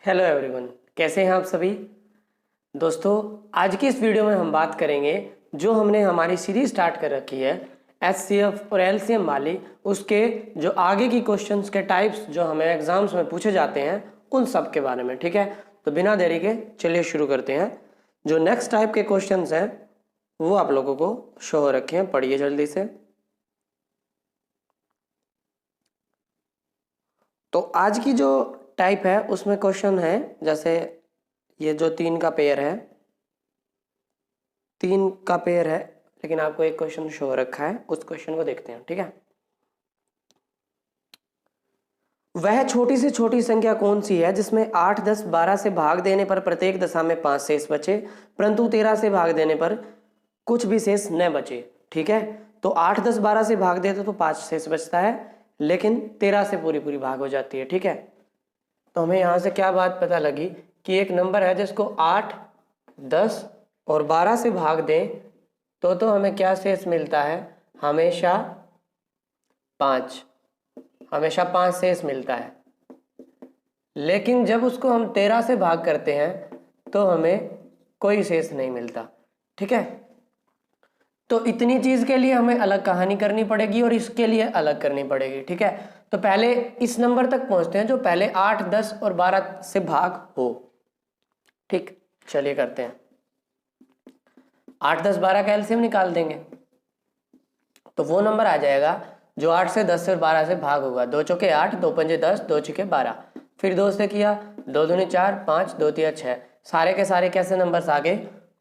Hello everyone, कैसे हैं आप सभी दोस्तों। आज की इस वीडियो में हम बात करेंगे जो हमने हमारी सीरीज स्टार्ट कर रखी है एचसीएफ और एलसीएम वाली, उसके जो आगे की क्वेश्चंस के टाइप्स जो हमें एग्जाम्स में पूछे जाते हैं उन सब के बारे में। ठीक है, तो बिना देरी के चलिए शुरू करते हैं। जो नेक्स्ट टाइप के क्वेश्चंस हैं वो आप लोगों को शो हो रखे हैं, पढ़िए जल्दी से। तो आज की जो टाइप है उसमें क्वेश्चन है, जैसे ये जो तीन का पेयर है लेकिन आपको एक क्वेश्चन शो हो रखा है, उस क्वेश्चन को देखते हैं। ठीक है, वह छोटी से छोटी संख्या कौन सी है जिसमें 8, 10, 12 से भाग देने पर प्रत्येक दशा में 5 शेष बचे, परंतु 13 से भाग देने पर कुछ भी शेष न बचे। ठीक है, तो 8, 10, 12 से भाग देते तो 5 शेष बचता है, लेकिन 13 से पूरी पूरी भाग हो जाती है। ठीक है, तो हमें यहाँ से क्या बात पता लगी कि एक नंबर है जिसको 8, 10 और 12 से भाग दें तो हमें क्या शेष मिलता है, हमेशा 5 शेष मिलता है। लेकिन जब उसको हम 13 से भाग करते हैं तो हमें कोई शेष नहीं मिलता। ठीक है, तो इतनी चीज के लिए हमें अलग कहानी करनी पड़ेगी और इसके लिए अलग करनी पड़ेगी। ठीक है, तो पहले इस नंबर तक पहुंचते हैं जो पहले 8, 10 और 12 से भाग हो। ठीक, चलिए करते हैं। 8, 10, 12 का एलसीएम निकाल देंगे तो वो नंबर आ जाएगा जो 8 से 10 से और 12 से भाग होगा। 2 चौके 8, 2 पंजे 10, 2 छिके 12। फिर 2 से किया, 2 दूनी 4, 5, 2 तिया 6। सारे के सारे कैसे नंबर्स आ गए,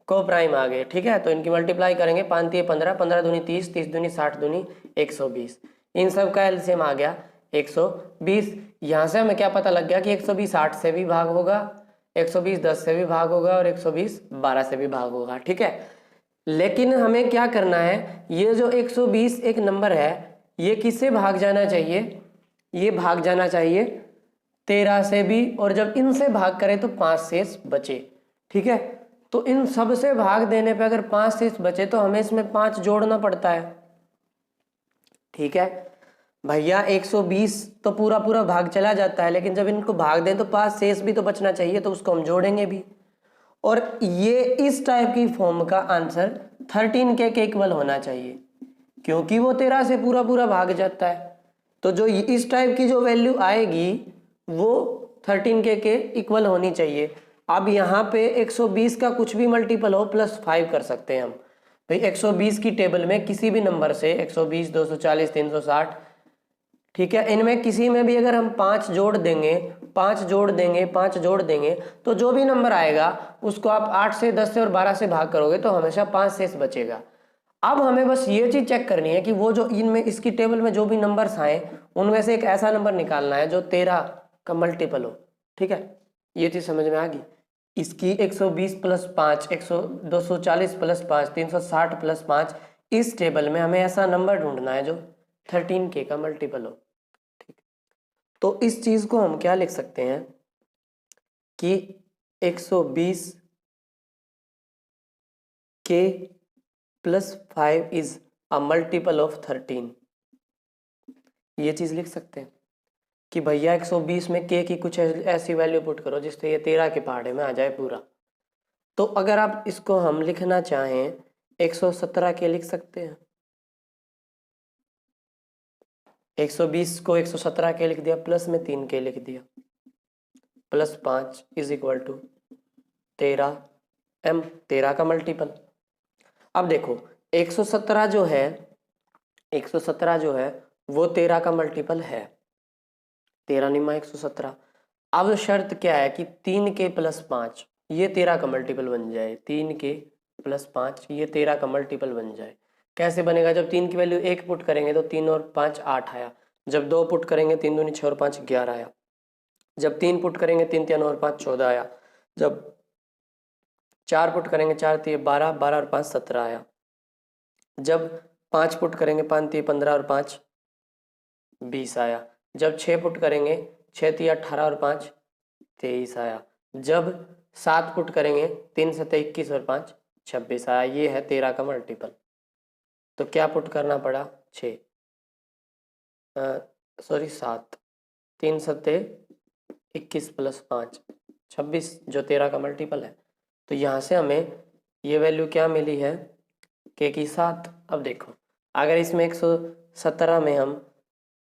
को प्राइम आ गए। ठीक है, तो इनकी मल्टीप्लाई करेंगे, 5 तिये 15, 15 दूनी 30, 30 दूनी 60 दूनी 120। इन सब का एलसीएम आ गया 120। यहाँ से हमें क्या पता लग गया कि 120 8 से भी भाग होगा, 120 10 से भी भाग होगा और 120 12 से भी भाग होगा। ठीक है, लेकिन हमें क्या करना है, ये जो 120 एक नंबर है ये किससे भाग जाना चाहिए, ये भाग जाना चाहिए 13 से भी, और जब इनसे भाग करें तो 5 शेष बचे। ठीक है, तो इन सब से भाग देने पे अगर 5 शेष बचे तो हमें इसमें 5 जोड़ना पड़ता है। ठीक है भैया, 120 तो पूरा पूरा भाग चला जाता है, लेकिन जब इनको भाग दें तो 5 शेष भी तो बचना चाहिए, तो उसको हम जोड़ेंगे भी। और ये इस टाइप की फॉर्म का आंसर 13 के इक्वल होना चाहिए, क्योंकि वो 13 से पूरा पूरा भाग जाता है। तो जो इस टाइप की जो वैल्यू आएगी वो 13 के इक्वल होनी चाहिए। अब यहाँ पे 120 का कुछ भी मल्टीपल हो +5 कर सकते हैं हम। भाई 120 की टेबल में किसी भी नंबर से 120, 240, 360, ठीक है, इनमें किसी में भी अगर हम 5 जोड़ देंगे, 5 जोड़ देंगे, 5 जोड़ देंगे, तो जो भी नंबर आएगा उसको आप 8 से, 10 से और 12 से भाग करोगे तो हमेशा 5 शेष बचेगा। अब हमें बस ये चीज चेक करनी है कि वो जो इनमें इसकी टेबल में जो भी नंबर्स आए उनमें से एक ऐसा नंबर निकालना है जो 13 का मल्टीपल हो। ठीक है, ये चीज समझ में आ गई। इसकी 120 + 5, 240 + 5, 360 + 5, इस टेबल में हमें ऐसा नंबर ढूंढना है जो 13 का मल्टीपल हो। ठीक, तो इस चीज को हम क्या लिख सकते हैं कि 120 के +5 इज अ मल्टीपल ऑफ 13। ये चीज लिख सकते हैं कि भैया 120 में के की कुछ ऐसी वैल्यू पुट करो जिससे ये 13 के पहाड़े में आ जाए पूरा। तो अगर आप इसको हम लिखना चाहें 117 के लिख सकते हैं। 120 को 117 के लिख दिया, प्लस में 3 के लिख दिया, +5 = 13 m, 13 का मल्टीपल। अब देखो 117 जो है, 117 जो है वो 13 का मल्टीपल है, 13 निमा 117। अब शर्त क्या है कि 3 के +5 ये 13 का मल्टीपल बन जाए, 3 के +5 ये 13 का मल्टीपल बन जाए। कैसे बनेगा, जब 3 की वैल्यू 1 पुट करेंगे तो 3 और 5 8 आया, जब 2 पुट करेंगे 3 दूनी 6 और 5 11 आया, जब 3 पुट करेंगे 3 3 और 5 14 आया, जब 4 पुट करेंगे 4 3 12, 12 और 5 17 आया, जब 5 पुट करेंगे 5 3 15 और 5 20 आया, जब 6 पुट करेंगे 6 3 18 और 5 23 आया, जब 7 पुट करेंगे 3 7 21 और 5 26 आया। ये है 13 का मल्टीपल। तो क्या पुट करना पड़ा, 6 7, 3 7 21 + 5 26 जो 13 का मल्टीपल है। तो यहाँ से हमें ये वैल्यू क्या मिली है, के की 7। अब देखो अगर इसमें 117 में हम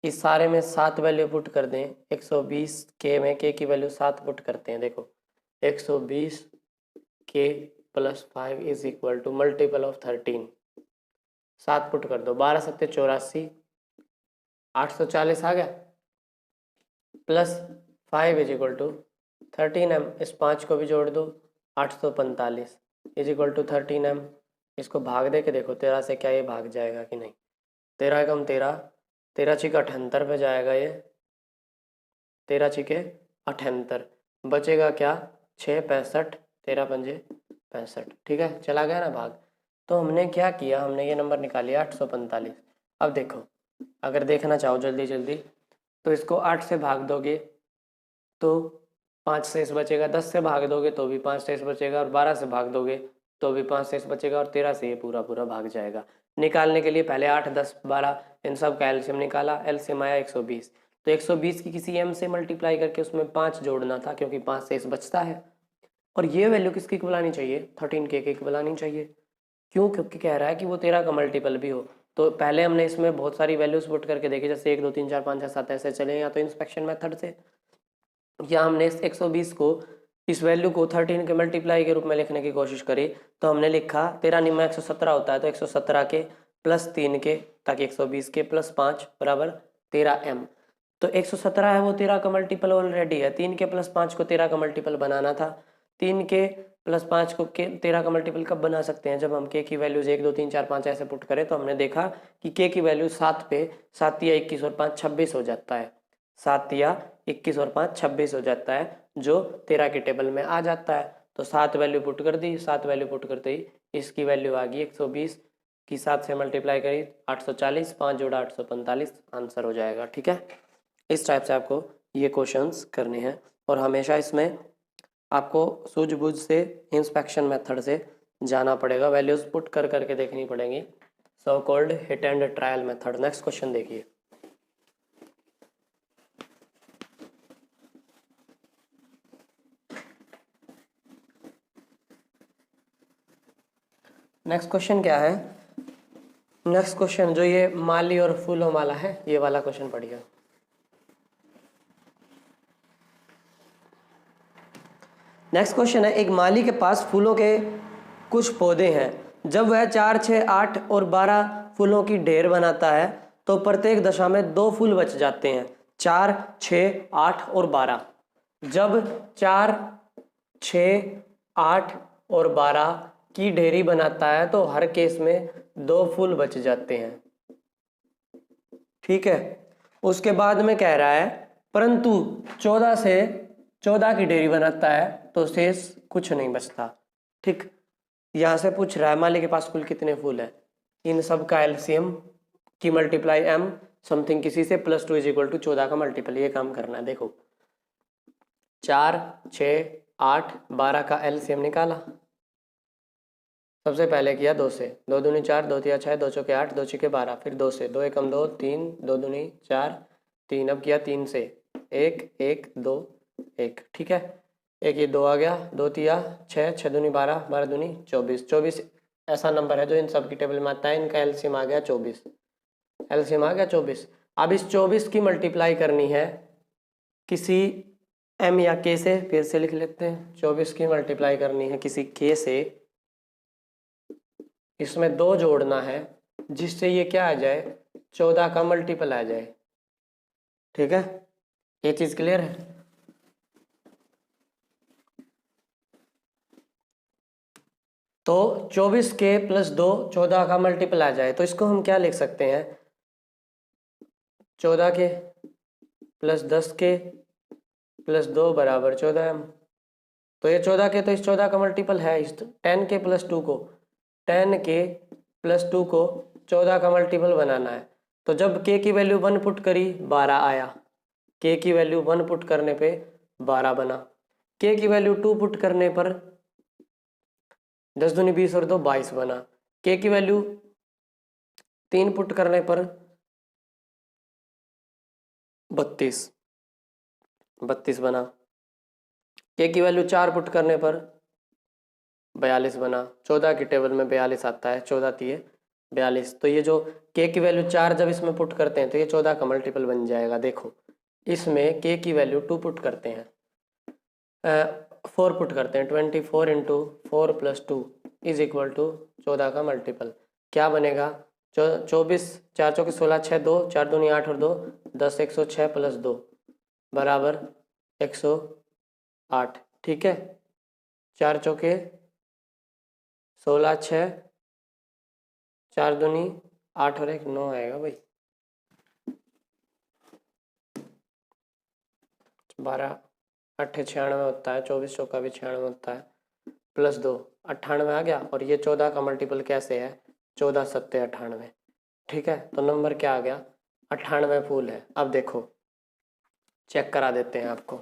इस सारे में 7 वैल्यू पुट कर दें, 120 के में के की वैल्यू 7 पुट करते हैं। देखो 120 के plus 5 is equal to multiple of 13, 7 put कर दो, 12 सत्ते 84, 840 आ गया, plus 5 is equal to 13m, इस 5 को भी जोड़ दो, 845 इज इक्वल टू 13m। इसको भाग दे के देखो 13 से क्या ये भाग जाएगा कि नहीं, 13 एकम 13, 13 छिके 78 पे जाएगा ये, 13 छिके 78, बचेगा क्या 6 65, 13 पंजे 65, ठीक है चला गया ना भाग। तो हमने क्या किया, हमने ये नंबर निकाल लिया 845। अब देखो अगर देखना चाहो जल्दी जल्दी तो इसको 8 से भाग दोगे तो 5 शेष बचेगा, 10 से भाग दोगे तो भी 5 शेष बचेगा, और 12 से भाग दोगे तो भी 5 शेष बचेगा, और 13 से ये पूरा पूरा भाग जाएगा। निकालने के लिए पहले 8 10 12 इन सब का एलसीएम निकाला, एलसीएम आया 120। तो 120 की किसी एम से मल्टीप्लाई करके उसमें 5 जोड़ना था क्योंकि 5 शेष बचता है। और ये वैल्यू किसकी बुलानी चाहिए, 13 के बुलानी चाहिए। क्यों, क्योंकि कह रहा है कि वो 13 का मल्टीपल भी हो। तो पहले हमने इसमें बहुत सारी वैल्यूज पुट करके देखी, जैसे 1 2 3 4 5 6 7 ऐसे चले, या तो इंस्पेक्शन मेथड से, या हमने इस 120 को इस वैल्यू को 13 के मल्टीप्लाई के रूप में लिखने की कोशिश करी। तो हमने लिखा 13 निम्न 117 होता है, तो 117 के प्लस 3 के, ताकि 120 के प्लस 5 बराबर 13m। तो 117 है वो 13 का मल्टीपल ऑलरेडी है, 3 के प्लस 5 को 13 का मल्टीपल बनाना था। 3 के प्लस 5 को 13 का मल्टीपल कब बना सकते हैं, जब हम के की वैल्यूज 1 2 3 4 5 ऐसे पुट करें। तो हमने देखा कि के की वैल्यू 7 पे 7 या 21 और 5 26 हो जाता है, 7 या 21 और 5 26 हो जाता है, जो 13 के टेबल में आ जाता है। तो 7 वैल्यू पुट कर दी, 7 वैल्यू पुट करते ही इसकी वैल्यू आ गई 120 की 7 से मल्टीप्लाई करी 840, 5 जोड़ा 845, आंसर हो जाएगा। ठीक है, इस टाइप से आपको ये क्वेश्चंस करने हैं, और हमेशा इसमें आपको सूझबूझ से इंस्पेक्शन मेथड से जाना पड़ेगा, वैल्यूज पुट कर करके देखनी पड़ेंगी, so called hit and trial method. Next question देखिए, नेक्स्ट क्वेश्चन क्या है, नेक्स्ट क्वेश्चन जो ये माली और फूलों वाला है, ये वाला क्वेश्चन पढ़िए। नेक्स्ट क्वेश्चन है, एक माली के पास फूलों के कुछ पौधे हैं। जब वह 4 6 8 और 12 फूलों की ढेर बनाता है तो प्रत्येक दशा में 2 फूल बच जाते हैं, 4 6 8 और 12। जब 4 6 8 और 12 की ढेरी बनाता है तो हर केस में 2 फूल बच जाते हैं। ठीक है, उसके बाद में कह रहा है परंतु 14 से 14 की ढेरी बनाता है तो शेष कुछ नहीं बचता। ठीक, यहां से पूछ रहा है माली के पास कुल कितने फूल है, इन सब का एलसीएम की मल्टीप्लाई m समथिंग किसी से प्लस 2 इज इक्वल टू 14 का मल्टीपल, ये काम करना है। देखो 4 6 8 12 का एलसीएम निकाला, सबसे पहले किया 2 से, 2 दूनी 4 2 तिया 6 2 चौके 8 2 छिके 12, फिर 2 से, 2 एकम 2 3 2 दूनी 4 3, अब किया 3 से, 1 1 2 1। ठीक है, एक ये 2 आ गया, 2 तिया 6 6 दूनी 12 12 दूनी 24, 24 ऐसा नंबर है जो इन सब की टेबल में आता है, इनका एलसीएम आ गया 24, एलसीएम आ गया 24। अब इस 24 की मल्टीप्लाई करनी है किसी एम या के से, फिर से लिख लेते हैं, 24 की मल्टीप्लाई करनी है किसी के से, इसमें 2 जोड़ना है जिससे ये क्या आ जाए 14 का मल्टीपल आ जाए। ठीक है, ये चीज क्लियर है। तो 24 के प्लस 2 14 का मल्टीपल आ जाए, तो इसको हम क्या लिख सकते हैं, 14 के प्लस 10 के प्लस 2 बराबर 14m। तो ये 14 के तो इस 14 का मल्टीपल है, इस 10 के प्लस 2 को 10 के प्लस 2 को 14 का मल्टीपल बनाना है। तो जब k की वैल्यू 1 पुट करी 12 आया, k की वैल्यू 1 पुट करने पे 12 बना, k की वैल्यू 2 पुट करने पर 10 दूनी 20 और 2 22 बना, k की वैल्यू 3 पुट करने पर 32 बना, के की वैल्यू 4 पुट करने पर 42 बना, 14 की टेबल में 42 आता है, 14 तिये 42। तो ये जो के की वैल्यू 4 जब इसमें पुट करते हैं तो ये 14 का मल्टीपल बन जाएगा। देखो इसमें के की वैल्यू 2 पुट करते हैं, 4 पुट करते हैं, 24 into 4 plus 2 is equal to 14 का मल्टीपल क्या बनेगा, 24, 4 चौके 16, 6 2, 4 दूनी 8 और 2 10, 106 प्लस 2 बराबर 108। ठीक है, 4 चौके 16, 6, 4 दूनी 8 और 1 9 आएगा भाई, 12 8 96 होता है, 24 चौका भी 96 होता है, प्लस 2 98 आ गया। और ये 14 का मल्टीपल कैसे है, 14 सत्ते 98। ठीक है, तो नंबर क्या आ गया, 98 फूल है। अब देखो चेक करा देते हैं आपको,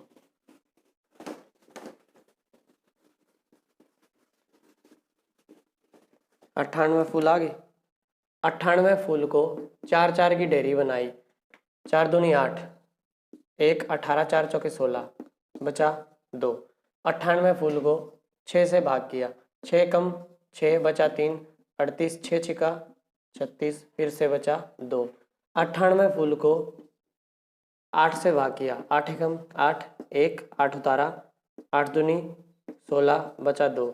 अट्ठानवे फूल आ गए। 98 फूल को 4 4 की ढेरी बनाई, 4 दूनी 8, 1 18, 4 चौके 16 बचा 2। 98 फूल को 6 से भाग किया, 6 कम 6 बचा 3, 38, 6 छिका 36, फिर से बचा 2। 98 फूल को 8 से भाग किया, 8 एकम 8, 1 8 उतारा, 8 दूनी 16 बचा 2।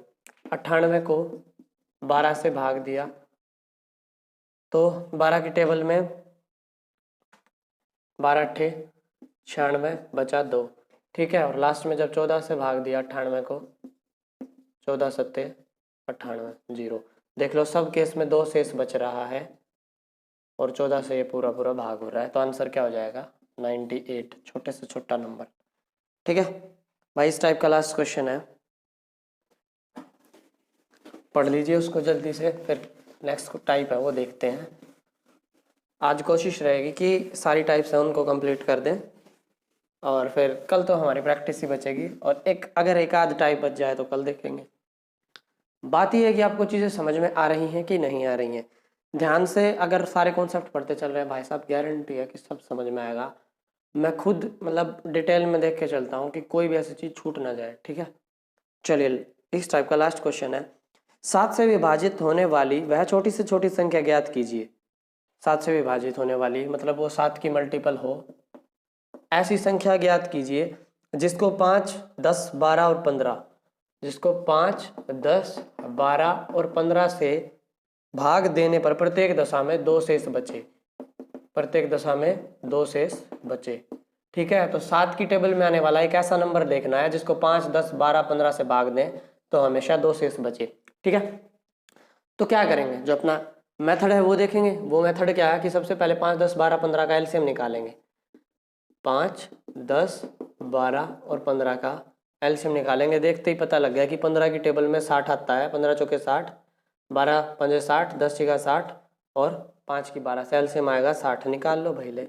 98 को 12 से भाग दिया तो 12 की टेबल में 12 अट्ठे 96 बचा 2। ठीक है, और लास्ट में जब 14 से भाग दिया 98 को, 14 सत्ते 98 0। देख लो सब केस में 2 शेष बच रहा है और 14 से ये पूरा पूरा भाग हो रहा है, तो आंसर क्या हो जाएगा 98, छोटे से छोटा नंबर। ठीक है भाई, इस टाइप का लास्ट क्वेश्चन है, पढ़ लीजिए उसको जल्दी से, फिर नेक्स्ट टाइप है वो देखते हैं। आज कोशिश रहेगी कि सारी टाइप्स हैं उनको कंप्लीट कर दें, और फिर कल तो हमारी प्रैक्टिस ही बचेगी, और अगर एक आध टाइप बच जाए तो कल देखेंगे। बात यह है कि आपको चीज़ें समझ में आ रही हैं कि नहीं आ रही हैं। ध्यान से अगर सारे कॉन्सेप्ट पढ़ते चल रहे हैं भाई साहब, गारंटी है कि सब समझ में आएगा। मैं खुद मतलब डिटेल में देख के चलता हूँ कि कोई भी ऐसी चीज़ छूट ना जाए। ठीक है, चलिए इस टाइप का लास्ट क्वेश्चन है, 7 से विभाजित होने वाली वह छोटी से छोटी संख्या ज्ञात कीजिए। 7 से विभाजित होने वाली मतलब वो 7 की मल्टीपल हो, ऐसी संख्या ज्ञात कीजिए जिसको 5, 10, 12 और 15, जिसको 5, 10, 12 और 15 से भाग देने पर प्रत्येक दशा में 2 शेष बचे, प्रत्येक दशा में 2 शेष बचे। ठीक है, तो 7 की टेबल में आने वाला एक ऐसा नंबर देखना है जिसको 5, 10, 12, 15 से भाग दें तो हमेशा 2 शेष बचे। ठीक है, तो क्या करेंगे, जो अपना मेथड है वो देखेंगे। वो मेथड क्या है कि सबसे पहले 5, 10, 12, 15 का एलसीएम निकालेंगे। 5, 10, 12 और 15 का एलसीएम निकालेंगे। देखते ही पता लग गया कि 15 की टेबल में 60 आता है, 15 चौके 60, 12 पंजे 60, 10 छिका 60 और 5 की 12 से एलसीएम आएगा 60। निकाल लो भाई ले,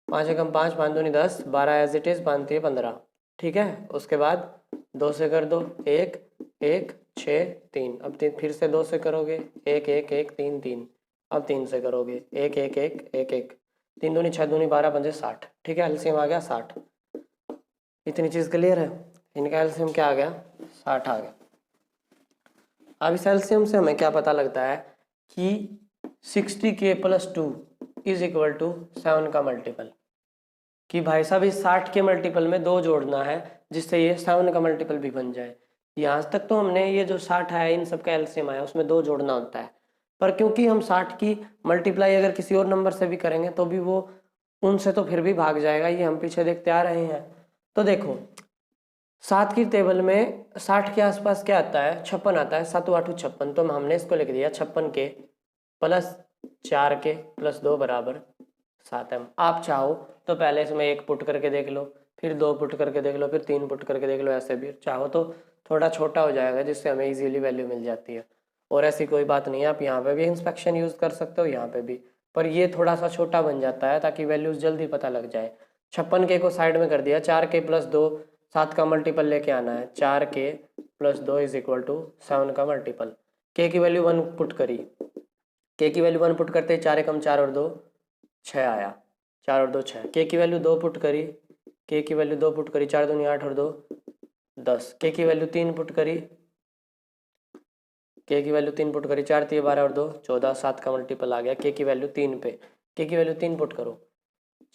5 एकम 5, 5 दूनी 10, 12 एज इट इज, 5 15। ठीक है, उसके बाद 2 से कर दो, 1 1 6 3, अब 3 फिर से 2 से करोगे, 1 1 1 3 3, अब 3 से करोगे, 1 1 1 1 1, 3 दूनी 6 दूनी 12 पंजे 60। ठीक है, एलसीएम आ गया 60। इतनी चीज़ क्लियर है, इनका एलसीएम क्या आ गया 60 आ गया। अब इस एलसीएम से हमें क्या पता लगता है कि 60k + 2 इज इक्वल टू 7 का मल्टीपल, कि भाई साहब इस 60 के मल्टीपल में 2 जोड़ना है जिससे ये 7 का मल्टीपल भी बन जाए। यहाँ तक तो हमने ये जो 60 आया इन सब का एलसीएम आया उसमें 2 जोड़ना होता है, पर क्योंकि हम 60 की मल्टीप्लाई अगर किसी और नंबर से भी करेंगे तो भी वो उनसे तो फिर भी भाग जाएगा, ये हम पीछे देखते आ रहे हैं। तो देखो 7 की टेबल में 60 के आसपास क्या आता है, 56 आता है, 7 8 56, तो हमने इसको लिख दिया 56k + 4k + 2 बराबर 7m। आप चाहो तो पहले इसमें 1 पुट करके देख लो, फिर 2 पुट करके देख लो, फिर 3 पुट करके देख लो, ऐसे भी चाहो तो थोड़ा छोटा हो जाएगा जिससे हमें इजीली वैल्यू मिल जाती है। और ऐसी कोई बात नहीं है, आप यहाँ पे भी इंस्पेक्शन यूज़ कर सकते हो, यहाँ पे भी, पर ये थोड़ा सा छोटा बन जाता है ताकि वैल्यूज जल्दी पता लग जाए। 56k को साइड में कर दिया, 4k + 2, 7 का मल्टीपल लेके आना है, 4k + 2 इज इक्वल टू 7 का मल्टीपल। k की वैल्यू 1 पुट करी, k की वैल्यू 1 पुट करते 4 एकम 4 और 2 6 आया, 4 और 2 6। k की वैल्यू 2 पुट करी, k की वैल्यू 2 पुट करी, 4 दूनी 8 और 2 10, के की वैल्यू 3 पुट करी, के की वैल्यू 3 पुट करी, 4 3 12 और 2 14, 7 का मल्टीपल आ गया, के की वैल्यू 3 पे, के की वैल्यू 3 पुट करो,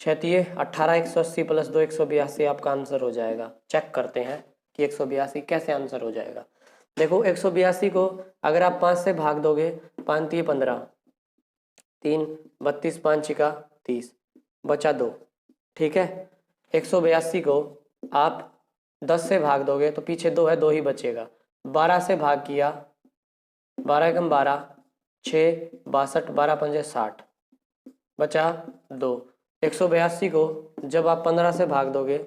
6 3 18, 180 प्लस 2 182 आपका आंसर हो जाएगा। चेक करते हैं कि 182 कैसे आंसर हो जाएगा। देखो 182 को अगर आप 5 से भाग दोगे, 5 3 15, 3 32, 5 छिका 30, बचा 2, ठीक है। 182 को आप 10 से भाग दोगे तो पीछे 2 है, 2 ही बचेगा। 12 से भाग किया, 12 एकम 12, 6 62, 12 पंजे 60, बचा 2। 182 को जब आप 15 से भाग दोगे,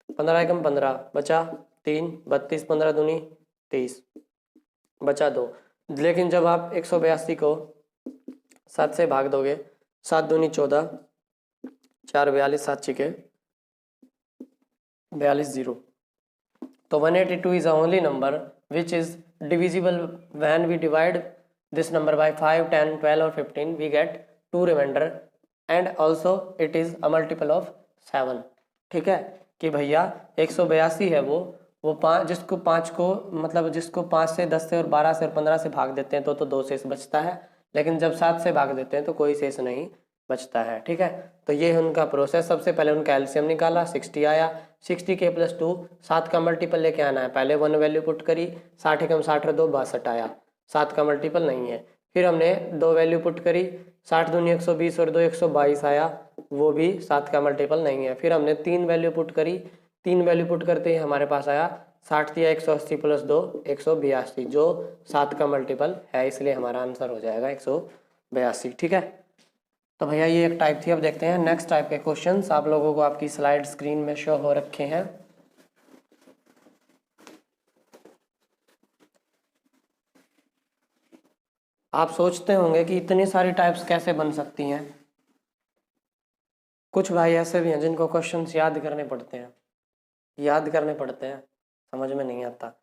15 एकम 15, बचा 3, 32 15 दूनी 30, बचा 2। लेकिन जब आप 182 को 7 से भाग दोगे, 7 दूनी 14, 4 42, 7 छिके 42 0। तो 182 is the only number which is divisible when we divide this number by 5, 10, 12 or 15, we get 2 remainder and also it is a multiple of 7। ठीक है कि भैया 182 है वो 5 जिसको 5 को मतलब जिसको 5 से 10 से और 12 से और 15 से भाग देते हैं तो 2 शेष बचता है, लेकिन जब 7 से भाग देते हैं तो कोई शेष नहीं बचता है। ठीक है, तो ये है उनका प्रोसेस। सबसे पहले उनका एलसीएम निकाला, 60 आया, 60 के प्लस 2, 7 का मल्टीपल लेके आना है। पहले 1 वैल्यू पुट करी, 60 एकम 60 और 2 62 आया, 7 का मल्टीपल नहीं है। फिर हमने 2 वैल्यू पुट करी, 60 दूनी 120 और 2 122 आया, वो भी 7 का मल्टीपल नहीं है। फिर हमने 3 वैल्यू पुट करी, 3 वैल्यू पुट करते ही हमारे पास आया 60 दिया 180 प्लस 2 182, जो 7 का मल्टीपल है, इसलिए हमारा आंसर हो जाएगा 182। ठीक है, तो भैया ये एक टाइप थी। अब देखते हैं नेक्स्ट टाइप के क्वेश्चंस। आप लोगों को आपकी स्लाइड स्क्रीन में शो हो रखे हैं। आप सोचते होंगे कि इतनी सारी टाइप्स कैसे बन सकती हैं। कुछ भाई ऐसे भी हैं जिनको क्वेश्चंस याद करने पड़ते हैं, समझ में नहीं आता,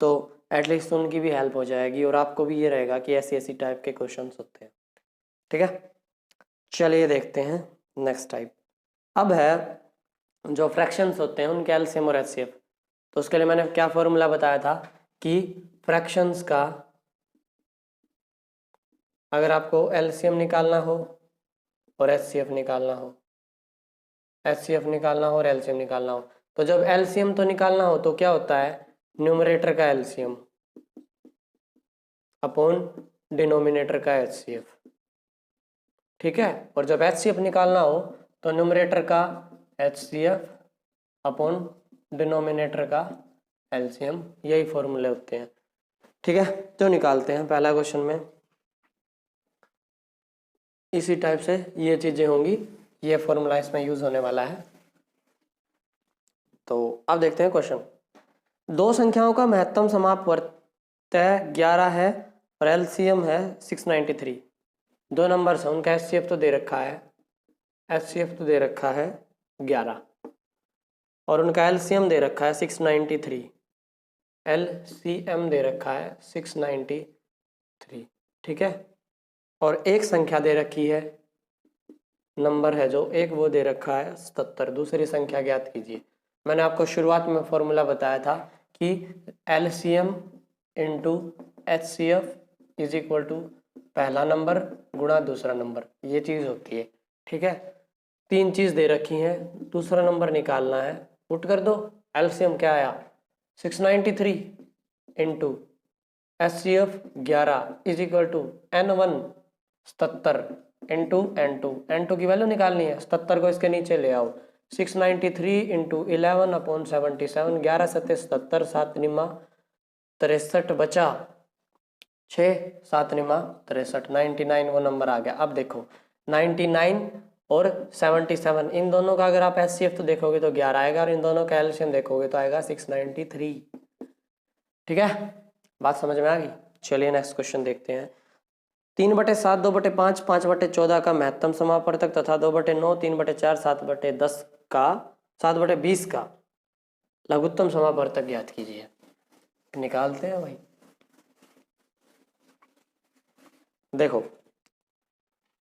तो एटलीस्ट उनकी भी हेल्प हो जाएगी और आपको भी ये रहेगा कि ऐसी ऐसी टाइप के क्वेश्चंस होते हैं। ठीक है, चलिए देखते हैं नेक्स्ट टाइप। अब है जो फ्रैक्शंस होते हैं उनके एलसीएम और एचसीएफ। तो उसके लिए मैंने क्या फॉर्मूला बताया था कि फ्रैक्शंस का अगर आपको एलसीएम निकालना हो और एचसीएफ निकालना हो, और एलसीएम निकालना हो, तो जब एलसीएम तो निकालना हो तो क्या होता है, न्यूमरेटर का एलसीएम अपॉन डिनोमिनेटर का एचसीएफ। ठीक है, और जब एचसीएफ निकालना हो तो न्यूमरेटर का एचसीएफ अपॉन डिनोमिनेटर का एलसीएम, यही फॉर्मूले होते हैं। ठीक है, तो निकालते हैं। पहला क्वेश्चन में इसी टाइप से ये चीजें होंगी, ये फॉर्मूला इसमें यूज होने वाला है। तो अब देखते हैं क्वेश्चन। दो संख्याओं का महत्तम समापवर्त्य 11 है और एलसीएम है 693। दो नंबर्स हैं, उनका एचसीएफ तो दे रखा है, 11 और उनका एलसीएम दे रखा है 693, एलसीएम दे रखा है 693। ठीक है, और एक संख्या दे रखी है, नंबर है जो एक, वो दे रखा है 77। दूसरी संख्या ज्ञात कीजिए। मैंने आपको शुरुआत में फॉर्मूला बताया था कि LCM into HCF is equal to पहला नंबर गुणा दूसरा नंबर, ये चीज होती है। ठीक है, 3 चीज दे रखी हैं, दूसरा नंबर निकालना है, पुट कर दो। एलसीएम क्या आया 693 into HCF 11 is equal to N1 77 into N2 की वैल्यू निकालनी है, 77 को इसके नीचे ले आओ, 693 इंटू 11 अपॉन 77, 11 सत्ते 77, 7 निमा 63, बचा 6, 7 निमा 63, 99 वो नंबर आ गया। अब देखो 99 और 77, इन दोनों का अगर आप एचसीएफ तो देखोगे तो 11 आएगा और इन दोनों का एलसीएम देखोगे तो आएगा 693। ठीक है, बात समझ में आ गई। चलिए नेक्स्ट क्वेश्चन देखते हैं। 3/7, 2/5, 5/14 का महत्तम समापवर्तक तथा 2/9, 3/4, 7/10 का 7/20 का लघुत्तम समापवर्तक ज्ञात कीजिए। निकालते हैं भाई। देखो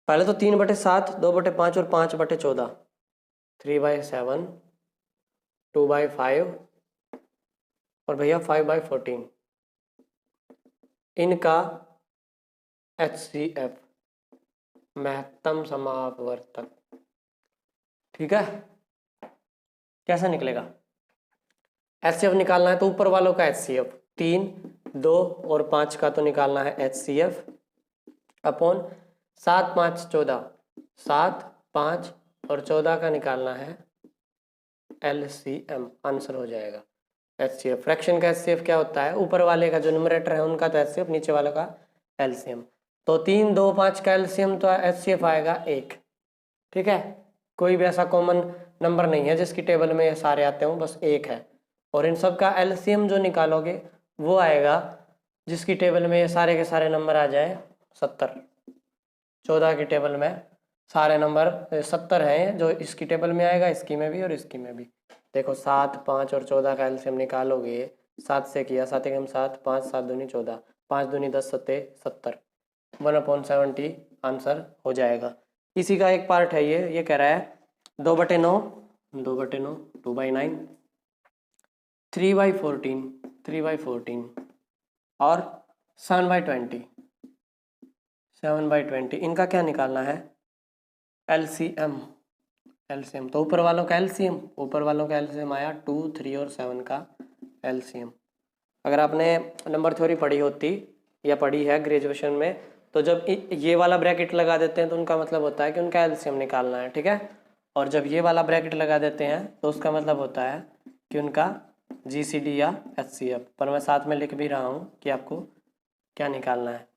पहले तो 3/7, 2/5 और 5/14, 3/7, 2/5, और भैया 5/14 इनका HCF महत्तम समापवर्तक। ठीक है, कैसा निकलेगा? HCF निकालना है तो ऊपर वालों का HCF 3, 2 और 5 का तो निकालना है HCF अपॉन 7, 5, 14, 7, 5 और 14 का निकालना है LCM। आंसर हो जाएगा HCF। फ्रैक्शन का HCF क्या होता है? ऊपर वाले का जो न्यूमरेटर है उनका तो HCF, नीचे वाले का LCM। तो 3, 2, 5 का LCM तो HCF आएगा 1। ठीक है, कोई भी ऐसा कॉमन नंबर नहीं है जिसकी टेबल में ये सारे आते हों, बस 1 है। और इन सब का LCM जो निकालोगे वो आएगा जिसकी टेबल में ये सारे के सारे नंबर आ जाए 70। 14 की टेबल में सारे नंबर 70 हैं, जो इसकी टेबल में आएगा, इसकी में भी और इसकी में भी। देखो 7, 5 और 14 का LCM निकालोगे, 7 से किया, 7 एकम 7, 5, 7 दूनी 14, 5 दूनी 10, 70, 1/70 आंसर हो जाएगा। इसी का एक पार्ट है ये कह रहा है 2/9, 2/9, 2/9, 3/14, 3/14 और 7/20, 7/20 इनका क्या निकालना है? LCM। LCM तो ऊपर वालों का LCM, ऊपर वालों का LCM आया 2, 3 और 7 का LCM। अगर आपने नंबर थ्योरी पढ़ी होती या पढ़ी है ग्रेजुएशन में, तो जब ये वाला ब्रैकेट लगा देते हैं तो उनका मतलब होता है कि उनका LCM निकालना है। ठीक है, और जब ये वाला ब्रैकेट लगा देते हैं तो उसका मतलब होता है कि उनका GCD या HCF। पर मैं साथ में लिख भी रहा हूँ कि आपको क्या निकालना है।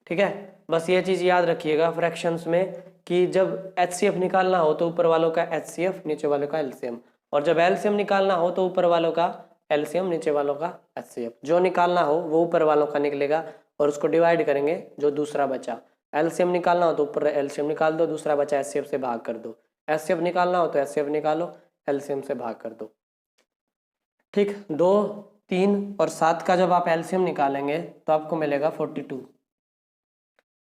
ठीक है, बस ये चीज़ याद रखिएगा फ्रैक्शंस में कि जब HCF निकालना हो तो ऊपर वालों का HCF, नीचे वालों का LCM, और जब LCM निकालना हो तो ऊपर वालों का LCM, नीचे वालों का HCF। जो निकालना हो वो ऊपर वालों का निकलेगा और उसको डिवाइड करेंगे जो दूसरा बचा। LCM निकालना हो तो ऊपर LCM निकाल दो, दूसरा बचा HCF से भाग कर दो। HCF निकालना हो तो HCF निकालो, LCM से भाग कर दो। ठीक, 2, 3 और 7 का जब आप LCM निकालेंगे तो आपको मिलेगा 42।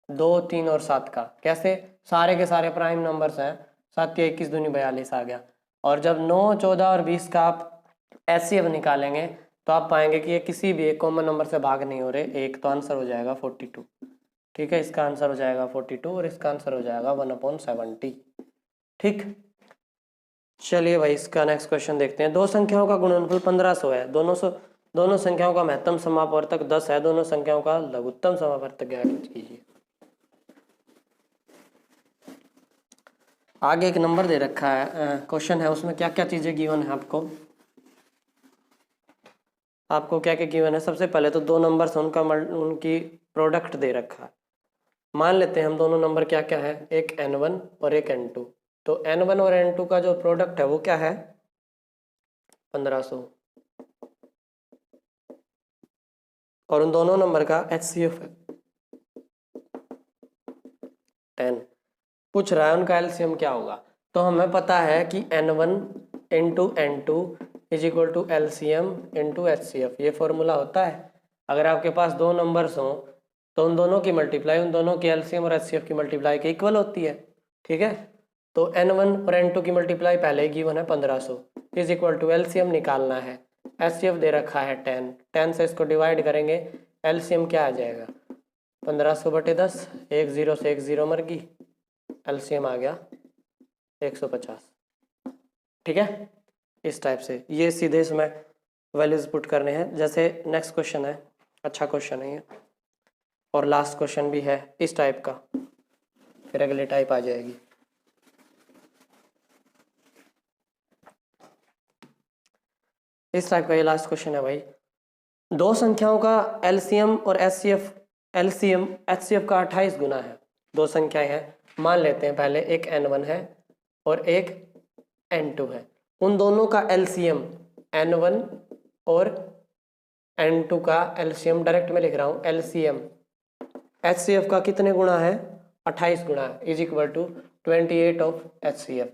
2, 3 और 7 का कैसे? सारे के सारे प्राइम नंबर्स हैं, 7 या 21 दूनी 42 आ गया। और जब 9, 14 और 20 का आप HCF निकालेंगे तो आप पाएंगे कि ये किसी भी एक कॉमन नंबर से भाग नहीं हो रहे, एक, तो आंसर हो जाएगा 42। ठीक है, इसका आंसर हो जाएगा 42 और इसका आंसर हो जाएगा 1/70। ठीक, चलिए भाई इसका नेक्स्ट क्वेश्चन देखते हैं। दो संख्याओं का गुणनफल 1500 है। दोनों संख्याओं का महत्तम समापवर्तक 10 है। दोनों संख्याओं का लघुत्तम समापवर्तक ज्ञात कीजिए। आगे एक नंबर दे रखा है, क्वेश्चन है, उसमें क्या क्या चीजें गिवन है आपको क्या क्या गिवन है। सबसे पहले तो दो नंबर उनकी प्रोडक्ट दे रखा है। मान लेते हैं हम दोनों नंबर क्या क्या है, एक N1 और एक N2। तो N1 और N2 का जो प्रोडक्ट है वो क्या है? 1500। और उन दोनों नंबर का HCF है 10। पूछ रहा है उनका LCM क्या होगा। तो हमें पता है कि N1 into N2 is equal to LCM into HCF। ये फॉर्मूला होता है। अगर आपके पास दो नंबर्स हों तो उन दोनों की मल्टीप्लाई उन दोनों की LCM और HCF की मल्टीप्लाई के इक्वल होती है। ठीक है, तो N1 और N2 की मल्टीप्लाई पहले ही गिवन है 1500 इज इक्वल टू LCM निकालना है। HCF दे रखा है 10। 10 से इसको डिवाइड करेंगे, LCM क्या आ जाएगा? 1500/10, एक जीरो से एक जीरो मर गई, LCM आ गया 150। ठीक है, इस टाइप से ये सीधे इसमें वैल्यूज पुट करने हैं। जैसे नेक्स्ट क्वेश्चन है, अच्छा क्वेश्चन है ये, और लास्ट क्वेश्चन भी है इस टाइप का, फिर अगली टाइप आ जाएगी। इस टाइप का ये लास्ट क्वेश्चन है भाई। दो संख्याओं का LCM और HCF का 28 गुना है। दो संख्याएं हैं, मान लेते हैं पहले एक N1 है और एक N2 है। उन दोनों का LCM N1 और N2 का LCM डायरेक्ट में लिख रहा हूँ, LCM HCF का कितने गुना है? 28 गुना है, is equal to 28 of HCF।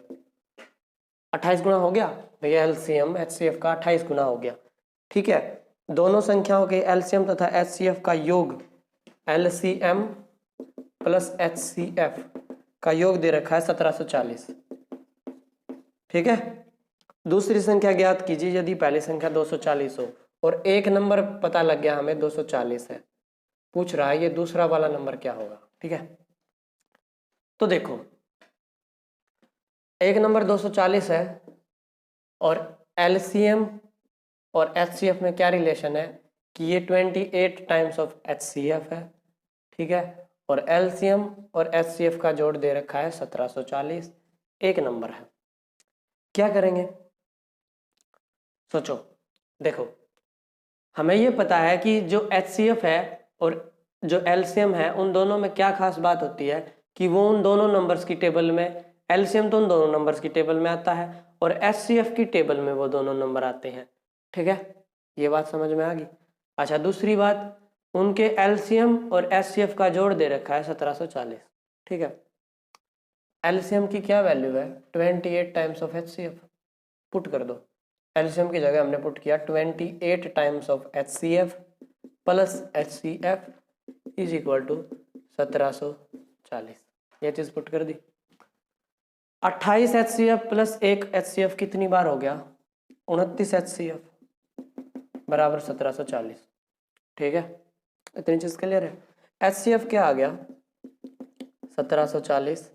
28 गुना हो गया भैया, LCM HCF का 28 गुना हो गया। ठीक है, दोनों संख्याओं के LCM तथा HCF का योग, LCM प्लस HCF का योग दे रखा है 1740। ठीक है, दूसरी संख्या ज्ञात कीजिए यदि पहली संख्या 240 हो और एक नंबर पता लग गया हमें 240 है। पूछ रहा है ये दूसरा वाला नंबर क्या होगा। ठीक है, तो देखो एक नंबर 240 है और एलसीएम और एचसीएफ में क्या रिलेशन है कि ये 28 टाइम्स ऑफ एचसीएफ है। ठीक है, और एलसीएम और एचसीएफ का जोड़ दे रखा है 1740, एक नंबर है। क्या करेंगे सोचो। देखो हमें ये पता है कि जो एचसीएफ है और जो एलसीएम है उन दोनों में क्या खास बात होती है कि वो उन दोनों नंबर्स की टेबल में, एलसीएम तो उन दोनों नंबर्स की टेबल में आता है और एचसीएफ की टेबल में वो दोनों नंबर आते हैं। ठीक है, ये बात समझ में आ गई। अच्छा, दूसरी बात, उनके एलसीएम और एचसीएफ का जोड़ दे रखा है 1740। ठीक है, एलसीएम की क्या वैल्यू है 28 टाइम्स ऑफ एचसीएफ, पुट कर दो। एलसीएम की जगह हमने पुट किया 28 times of HCF plus HCF is equal to 1740, ये चीज पुट कर दी। 28 एचसीएफ प्लस 1 एचसीएफ कितनी बार हो गया 29 एचसीएफ बराबर 1740। ठीक है, इतनी चीज क्लियर है। एचसीएफ क्या आ गया 1740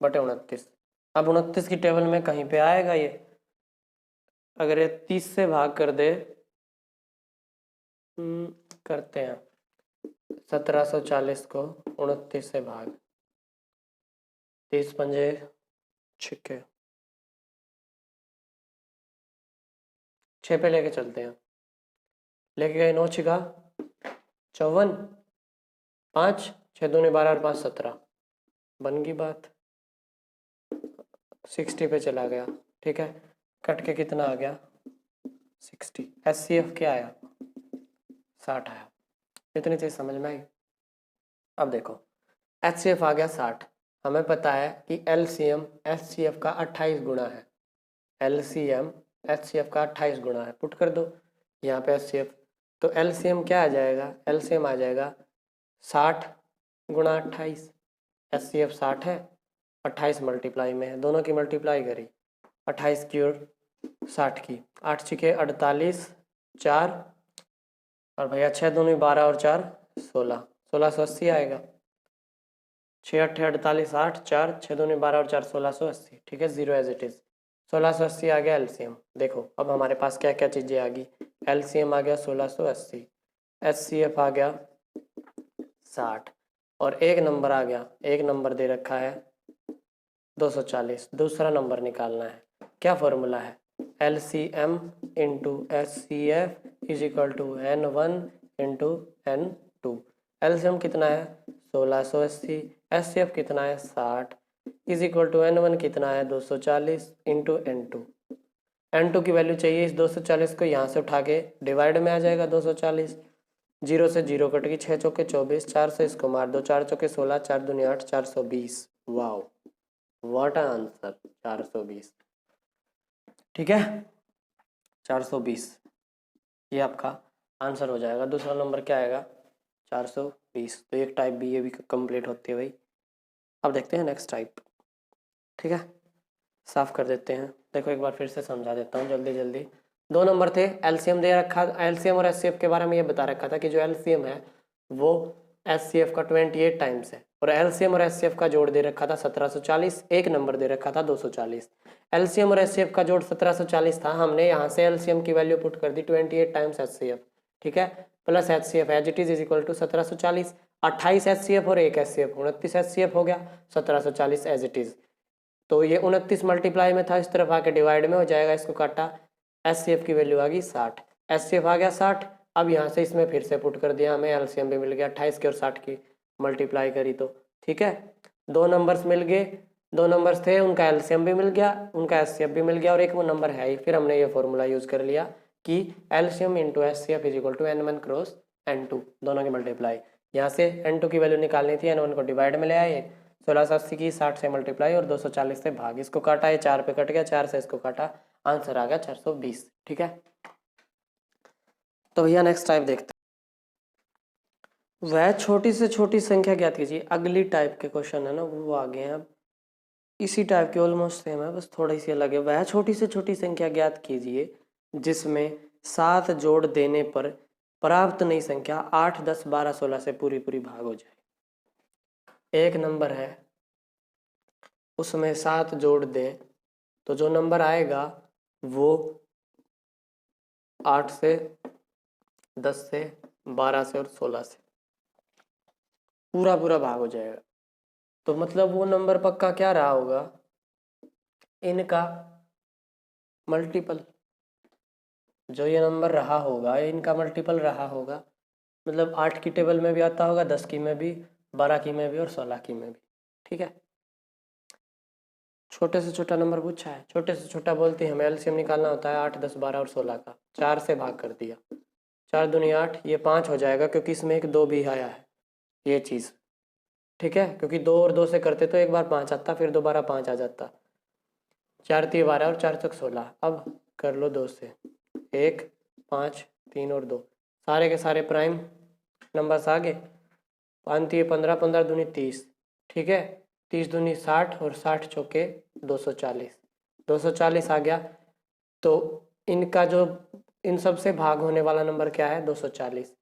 बटे 29। अब 29 की टेबल में कहीं पे आएगा ये, अगर ये 30 से भाग कर दे, करते हैं 1740 को 29 से भाग, 30 पंजे छिक्के, 6 पे लेके चलते हैं, लेके गए 9 छिका 54, 5 6 दूनी 12 और 5 17, बन गई बात। 60 पे चला गया। ठीक है, कट के कितना आ गया 60। एचसीएफ क्या आया 60 आया। इतनी चीज समझ में आई। अब देखो एचसीएफ आ गया 60, हमें पता है कि एलसीएम एचसीएफ का 28 गुना है। एलसीएम एचसीएफ का 28 गुना है, पुट कर दो यहाँ पे एचसीएफ, तो एलसीएम क्या आ जाएगा, एलसीएम आ जाएगा 60 गुना 28। एचसीएफ 60 है, 28 मल्टीप्लाई में है, दोनों की मल्टीप्लाई करी, 28 की और 60 की, 8 छिके 48, 4 और भैया 6 दूनी 12 और 4 16, 1680 आएगा। 6 8 48 8 4 6 दूनी 12 और 4 1680। ठीक है, जीरो एज इट इज, 1680 आ गया एलसीएम। देखो अब हमारे पास क्या क्या चीजें आ गई, एलसीएम आ गया 1680, एचसीएफ आ गया 60 और एक नंबर आ गया, एक नंबर दे रखा है 240। दूसरा नंबर निकालना है, क्या फॉर्मूला है, LCM into HCF is equal to N1 into N2। LCM कितना है 1680, HCF कितना है 60 इज इक्वल टू N1 कितना है 240 इंटू N2। N2 की वैल्यू चाहिए, इस 240 को यहाँ से उठा के डिवाइड में आ जाएगा 240, 0 से 0 कट गई, 6 चौके 24, 4 से इसको मार दो, 4 चौके 16, 4 दूनी 8, 420। Wow what answer 420। ठीक है 420 ये आपका आंसर हो जाएगा। दूसरा नंबर क्या आएगा 420। तो एक टाइप भी ये भी कंप्लीट होती है भाई। अब देखते हैं नेक्स्ट टाइप। ठीक है, साफ कर देते हैं। देखो एक बार फिर से समझा देता हूँ जल्दी जल्दी। 2 नंबर थे, एलसीएम दे रखा, एलसीएम और एचसीएफ के बारे में ये बता रखा था कि जो एलसीएम है वो एचसीएफ का 28 टाइम्स है और एलसीएम और एचसीएफ का जोड़ दे रखा था 1740, एक नंबर दे रखा था 240। एलसीएम और एचसीएफ का जोड़ 1740 था, हमने यहाँ से एलसीएम की वैल्यू पुट कर दी 28 टाइम्स एचसीएफ। ठीक है, plus HCF as it is equal to 1740, 28 HCF और 1 एचसीएफ 29 एचसीएफ हो गया, 1740 एज इट इज। तो ये 29 मल्टीप्लाई में था, इस तरफ आके डिवाइड में हो जाएगा, इसको काटा, एचसीएफ की वैल्यू आ गई 60, एचसीएफ आ गया 60। अब यहाँ से इसमें फिर से पुट कर दिया, हमें एलसीएम भी मिल गया, 28 की और 60 की मल्टीप्लाई करी तो ठीक है, 2 नंबर्स मिल गए, 2 नंबर्स थे, उनका एलसीएम भी मिल गया, उनका एचसीएफ भी मिल गया और एक वो नंबर है ही। फिर हमने ये फॉर्मूला यूज कर लिया कि LCM into HCF is equal to N1 cross N2, दोनों की मल्टीप्लाई। यहाँ से N2 की वैल्यू निकालनी थी, N1 को डिवाइड में ले आए, 1680 की 60 से मल्टीप्लाई और 240 से भाग, इसको काटा, ये 4 पे कट गया, 4 से इसको काटा, आंसर आ गया 420। ठीक है, तो भैया नेक्स्ट टाइप देखते हैं। वह छोटी से छोटी संख्या ज्ञात कीजिए। अगली टाइप के क्वेश्चन है ना वो आ गए हैं, अब इसी टाइप के ऑलमोस्ट सेम है, बस थोड़ी सी अलग है। वह छोटी से छोटी संख्या ज्ञात कीजिए जिसमें 7 जोड़ देने पर प्राप्त नई संख्या 8, 10, 12, 16 से पूरी पूरी भाग हो जाए। एक नंबर है, उसमें 7 जोड़ दें तो जो नंबर आएगा वो 8 से, 10 से, 12 से और 16 से पूरा पूरा भाग हो जाएगा। तो मतलब वो नंबर पक्का क्या रहा होगा, इनका मल्टीपल। जो ये नंबर रहा होगा इनका मल्टीपल रहा होगा। मतलब 8 की टेबल में भी आता होगा, 10 की में भी, 12 की में भी और 16 की में भी। ठीक है, छोटे से छोटा नंबर पूछा है, छोटे से छोटा बोलते हैं हमें एलसीएम निकालना होता है 8, 10, 12 और 16 का। 4 से भाग कर दिया, 4 दूनी 8, ये 5 हो जाएगा क्योंकि इसमें एक 2 भी आया है ये चीज़। ठीक है, क्योंकि 2 और 2 से करते तो एक बार 5 आता, फिर दोबारा 5 आ जाता। 4 3 12 और 4 चौक 16। अब कर लो 2 से, 1, 5, 3 और 2, सारे के सारे प्राइम नंबर्स आ गए। 5 3 15, 15 दूनी 30। ठीक है, 30 दूनी 60 और 60 चौके 240, 240 आ गया। तो इनका जो इन सब से भाग होने वाला नंबर क्या है, 240।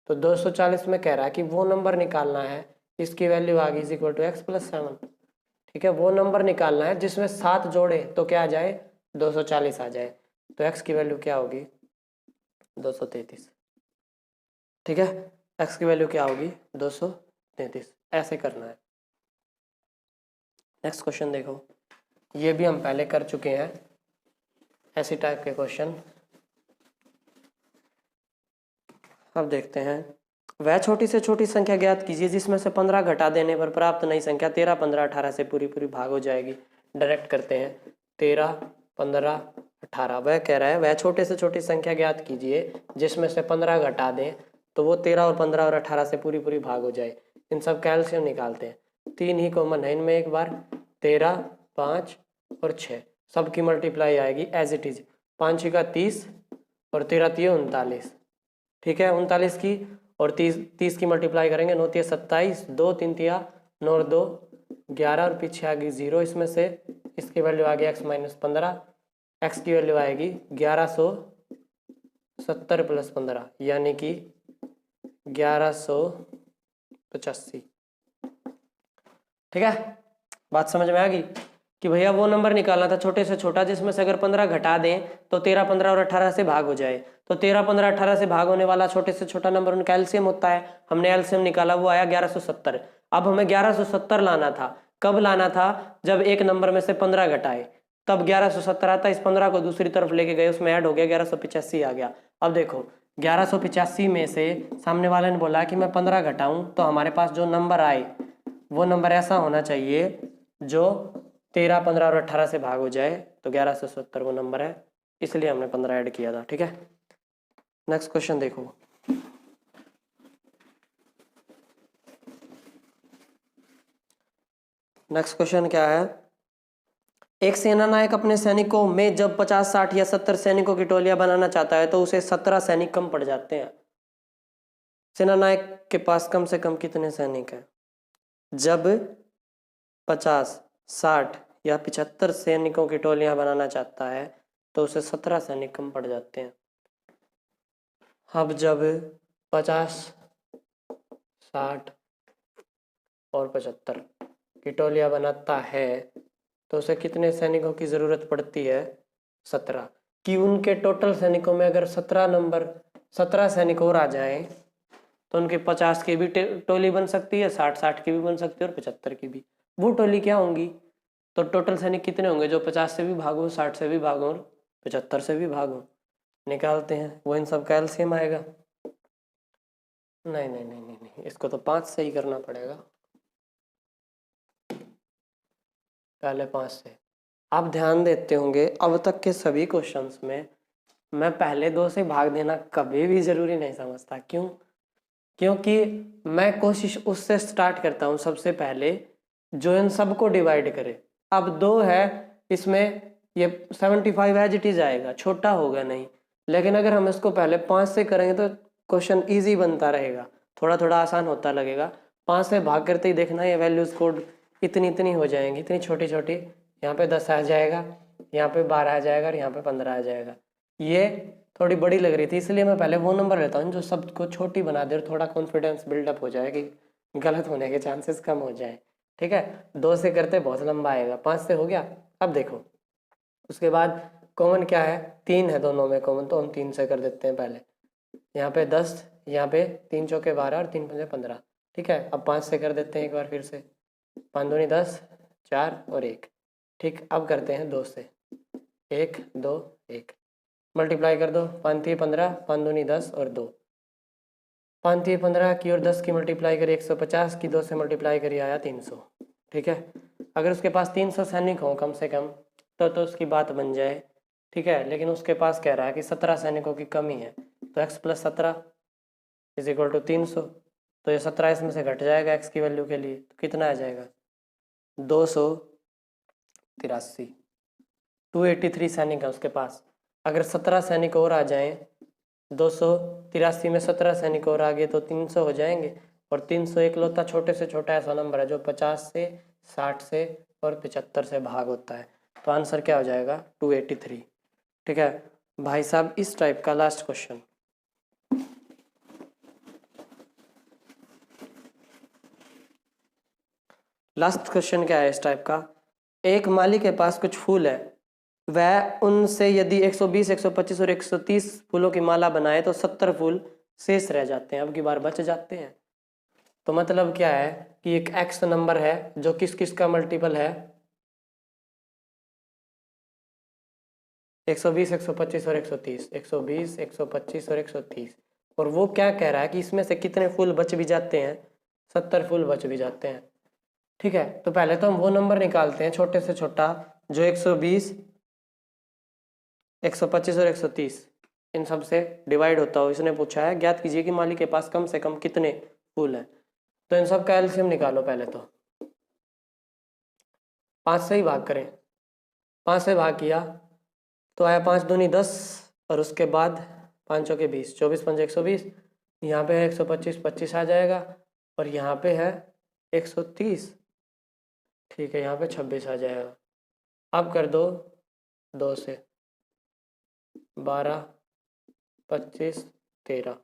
तो 240 में कह रहा है कि वो नंबर निकालना है, इसकी वैल्यू आ गई इक्वल टू x + 7। ठीक है, वो नंबर निकालना है जिसमें 7 जोड़े तो क्या आ जाए, 240 आ जाए। तो x की वैल्यू क्या होगी, 233। ठीक है, x की वैल्यू क्या होगी, 233। ऐसे करना है। नेक्स्ट क्वेश्चन देखो, ये भी हम पहले कर चुके हैं ऐसी टाइप के क्वेश्चन। अब देखते हैं, वह छोटी से छोटी संख्या ज्ञात कीजिए जिसमें से 15 घटा देने पर प्राप्त नई संख्या 13, 15, 18 से पूरी पूरी भाग हो जाएगी। डायरेक्ट करते हैं, 13, 15, 18। वह कह रहा है वह छोटे से छोटी संख्या ज्ञात कीजिए जिसमें से 15 घटा दें तो वो 13 और 15 और 18 से पूरी पूरी भाग हो जाए। इन सब का एलसीएम निकालते हैं। 3 ही कॉमन है इनमें, एक बार 13, 5 और 6 सबकी मल्टीप्लाई आएगी एज इट इज। 5 का 30 और 13 3 39। ठीक है, 39 की और 30 की मल्टीप्लाई करेंगे, 9 3 27, 2 3 3 9 और 2 11 और पीछे आ गई 0 इसमें से। इसकी वैल्यू आ गई x - 15, x की वैल्यू आएगी 1170 + 15 यानी कि 1185। ठीक है, बात समझ में आ गई कि भैया वो नंबर निकालना था छोटे से छोटा जिसमें से अगर 15 घटा दें तो 13, 15 और 18 से भाग हो जाए। तो 13, 15, 18 से भाग होने वाला छोटे से छोटा नंबर उनका एलसीएम होता है। हमने एलसीएम निकाला, वो आया 1170। अब हमें 1170 लाना था। कब लाना था, जब एक नंबर में से 15 घटाए तब 1170 आता। इस 15 को दूसरी तरफ लेके गए, उसमें ऐड हो गया 1185 आ गया। अब देखो 1185 में से सामने वाले ने बोला कि मैं 15 घटाऊं तो हमारे पास जो नंबर आए वो नंबर ऐसा होना चाहिए जो 13, 15 और 18 से भाग हो जाए। तो 1170 वो नंबर है, इसलिए हमने 15 ऐड किया था। ठीक है, नेक्स्ट क्वेश्चन देखो, नेक्स्ट क्वेश्चन क्या है। एक सेना नायक अपने सैनिकों में जब 50, 60 या 70 सैनिकों की टोलियां बनाना चाहता है तो उसे 17 सैनिक कम पड़ जाते हैं। सेना नायक के पास कम से कम कितने सैनिक हैं? जब 50, 60 या 75 सैनिकों की टोलियां बनाना चाहता है तो उसे 17 सैनिक कम पड़ जाते हैं। अब जब 50, 60 और 75 की टोलियां बनाता है तो उसे कितने सैनिकों की जरूरत पड़ती है? 17। कि उनके टोटल सैनिकों में अगर 17 सैनिक और आ जाएं तो उनके 50 की भी टोली बन सकती है, 60 की भी बन सकती है और 75 की भी। वो टोली क्या होंगी? तो टोटल सैनिक कितने होंगे जो 50 से भी भागो, 60 से भी भागो और 75 से भी भागो। निकालते हैं, वो इन सब का एलसीएम आएगा। नहीं नहीं नहीं नहीं नहीं, इसको तो 5 से ही करना पड़ेगा, पहले 5 से। आप ध्यान देते होंगे अब तक के सभी क्वेश्चंस में मैं पहले 2 से भाग देना कभी भी जरूरी नहीं समझता। क्यों? क्योंकि मैं कोशिश उससे स्टार्ट करता हूँ सबसे पहले जो इन सबको डिवाइड करे। अब 2 है, इसमें ये 75 एज इट इज आएगा, छोटा होगा नहीं। लेकिन अगर हम इसको पहले 5 से करेंगे तो क्वेश्चन इजी बनता रहेगा, थोड़ा थोड़ा आसान होता लगेगा। 5 से भाग करते ही देखना ये वैल्यूज कोड इतनी इतनी हो जाएंगी, इतनी छोटी छोटी। यहाँ पे 10 आ जाएगा, यहाँ पे 12 आ जाएगा और यहाँ पे 15 आ जाएगा। ये थोड़ी बड़ी लग रही थी, इसलिए मैं पहले वो नंबर लेता हूँ जो सबको छोटी बना दे और थोड़ा कॉन्फिडेंस बिल्डअप हो जाए कि गलत होने के चांसेस कम हो जाए। ठीक है, 2 से करते बहुत लंबा आएगा, 5 से हो गया। अब देखो उसके बाद कॉमन क्या है, 3 है दोनों में कॉमन, तो हम 3 से कर देते हैं पहले। यहाँ पे 10, यहाँ पे 3 चौके 12 और 3 पंजे 15। ठीक है, अब 5 से कर देते हैं एक बार फिर से, 5 दूनी 10, 4 और 1। ठीक, अब करते हैं 2 से, 1 2 1, मल्टीप्लाई कर दो, 5 3 15, 5 दूनी 10 और 2, 5 3 15 की और 10 की मल्टीप्लाई करी 150 की, 2 से मल्टीप्लाई करी आया 300। ठीक है, अगर उसके पास 300 सैनिक हो कम से कम तो उसकी बात बन जाए। ठीक है, लेकिन उसके पास कह रहा है कि 17 सैनिकों की कमी है, तो x + 17 = 300। तो ये 17 इसमें से घट जाएगा x की वैल्यू के लिए, तो कितना आ जाएगा 283। 283 सैनिक है उसके पास। अगर 17 सैनिक और आ जाएं, 283 में 17 सैनिक और आ गए तो 300 हो जाएंगे। और 300 इकलौता छोटे से छोटा ऐसा नंबर है जो 50 से 60 से और 75 से भाग होता है। तो आंसर क्या हो जाएगा 283। ठीक है भाई साहब, इस टाइप का लास्ट क्वेश्चन। लास्ट क्वेश्चन क्या है इस टाइप का, एक माली के पास कुछ फूल है, वह उनसे यदि 120, 125 और 130 फूलों की माला बनाए तो 70 फूल शेष रह जाते हैं, अब की बार बच जाते हैं। तो मतलब क्या है कि एक एक्स नंबर है जो किस किस का मल्टीपल है, 120, 125 और 130, 120, 125 और 130, और वो क्या कह रहा है कि इसमें से कितने फूल बच भी जाते हैं, 70 फूल बच भी जाते हैं। ठीक है, तो पहले तो हम वो नंबर निकालते हैं छोटे से छोटा जो 120, 125 और 130 इन सब से डिवाइड होता हो। इसने पूछा है ज्ञात कीजिए कि माली के पास कम से कम कितने फूल हैं। तो इन सब का एलसीएम निकालो पहले तो, 5 से ही भाग करें, 5 से भाग किया तो आया 5 दूनी 10 और उसके बाद 5 चौके 20, 24 पंजे 120, यहाँ पे है 125, 25 आ जाएगा और यहाँ पे है 130। ठीक है, यहाँ पे 26 आ जाएगा। अब कर दो 2 से, 12, 25, 13,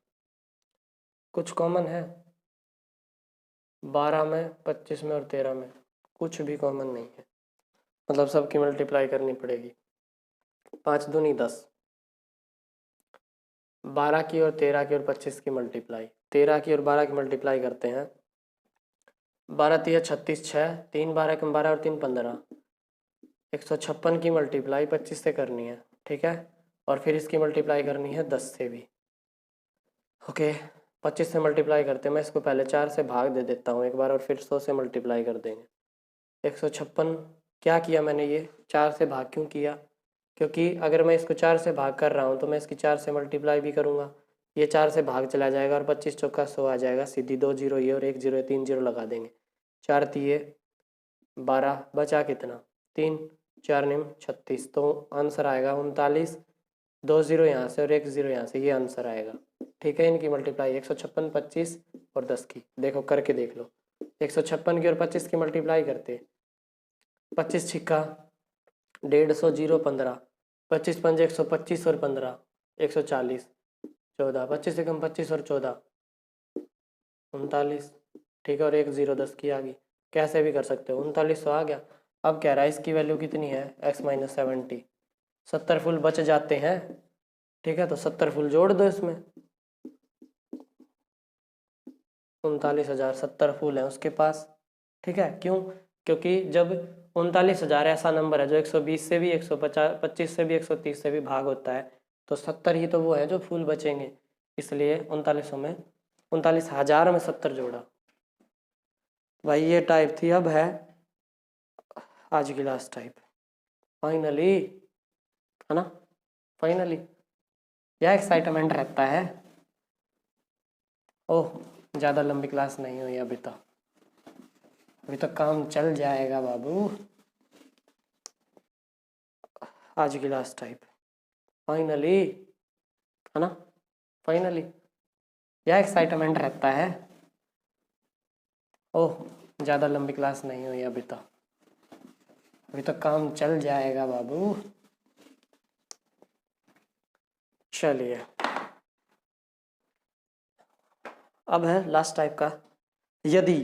कुछ कॉमन है 12 में, 25 में और 13 में कुछ भी कॉमन नहीं है, मतलब सबकी मल्टीप्लाई करनी पड़ेगी। 5 दूनी 10, 12 की और 13 की और 25 की मल्टीप्लाई, 13 की और 12 की मल्टीप्लाई करते हैं, 12 3 36, 6 3 12 कम 12 और 3 15, 156 की मल्टीप्लाई 25 से करनी है। ठीक है, और फिर इसकी मल्टीप्लाई करनी है 10 से भी। ओके, 25 से मल्टीप्लाई करते हैं, मैं इसको पहले 4 से भाग दे देता हूँ एक बार और फिर 100 से मल्टीप्लाई कर देंगे। 156 क्या किया मैंने, ये 4 से भाग क्यों किया, क्योंकि अगर मैं इसको 4 से भाग कर रहा हूँ तो मैं इसकी 4 से मल्टीप्लाई भी करूँगा, ये 4 से भाग चला जाएगा और 25 चौका 100 आ जाएगा, सीधी 2 जीरो ये और 1 जीरो 3 जीरो लगा देंगे, 4 तिये 12, बचा कितना 3, 4 निम 36, तो आंसर आएगा 39, 2 जीरो यहाँ से और 1 जीरो यहाँ से, ये आंसर आएगा। ठीक है, इनकी मल्टीप्लाई 156, 25 और 10 की, देखो करके देख लो, 156 की और 25 की मल्टीप्लाई करते, 25 छिक्का 150, जीरो 15, 25 पंजे 125 और 15 140, 14, 25 से कम 25 और 14 39। ठीक है, और 1 जीरो 10 की आ गई, कैसे भी कर सकते हो, 3900 आ गया। अब कह रहा है इसकी वैल्यू कितनी है x - 70, 70 फुल बच जाते हैं। ठीक है, तो 70 फुल जोड़ दो इसमें, 39,000 70 फुल है उसके पास। ठीक है, क्यों, क्योंकि जब 39,000 ऐसा नंबर है जो 120 से भी 150 25 से भी 130 से भी भाग होता है, तो 70 ही तो वो है जो फूल बचेंगे, इसलिए 3900 में 39,000 में 70 जोड़ा। भाई ये टाइप थी, अब है आज की लास्ट टाइप, फाइनली, है ना, फाइनली यह एक्साइटमेंट रहता है। ओह, ज़्यादा लंबी क्लास नहीं हुई अभी तो काम चल जाएगा बाबू। आज की लास्ट टाइप, फाइनली, है ना, फाइनली यह एक्साइटमेंट रहता है। ओह, ज़्यादा लंबी क्लास नहीं हुई अभी तो काम चल जाएगा बाबू। चलिए अब है लास्ट टाइप का। यदि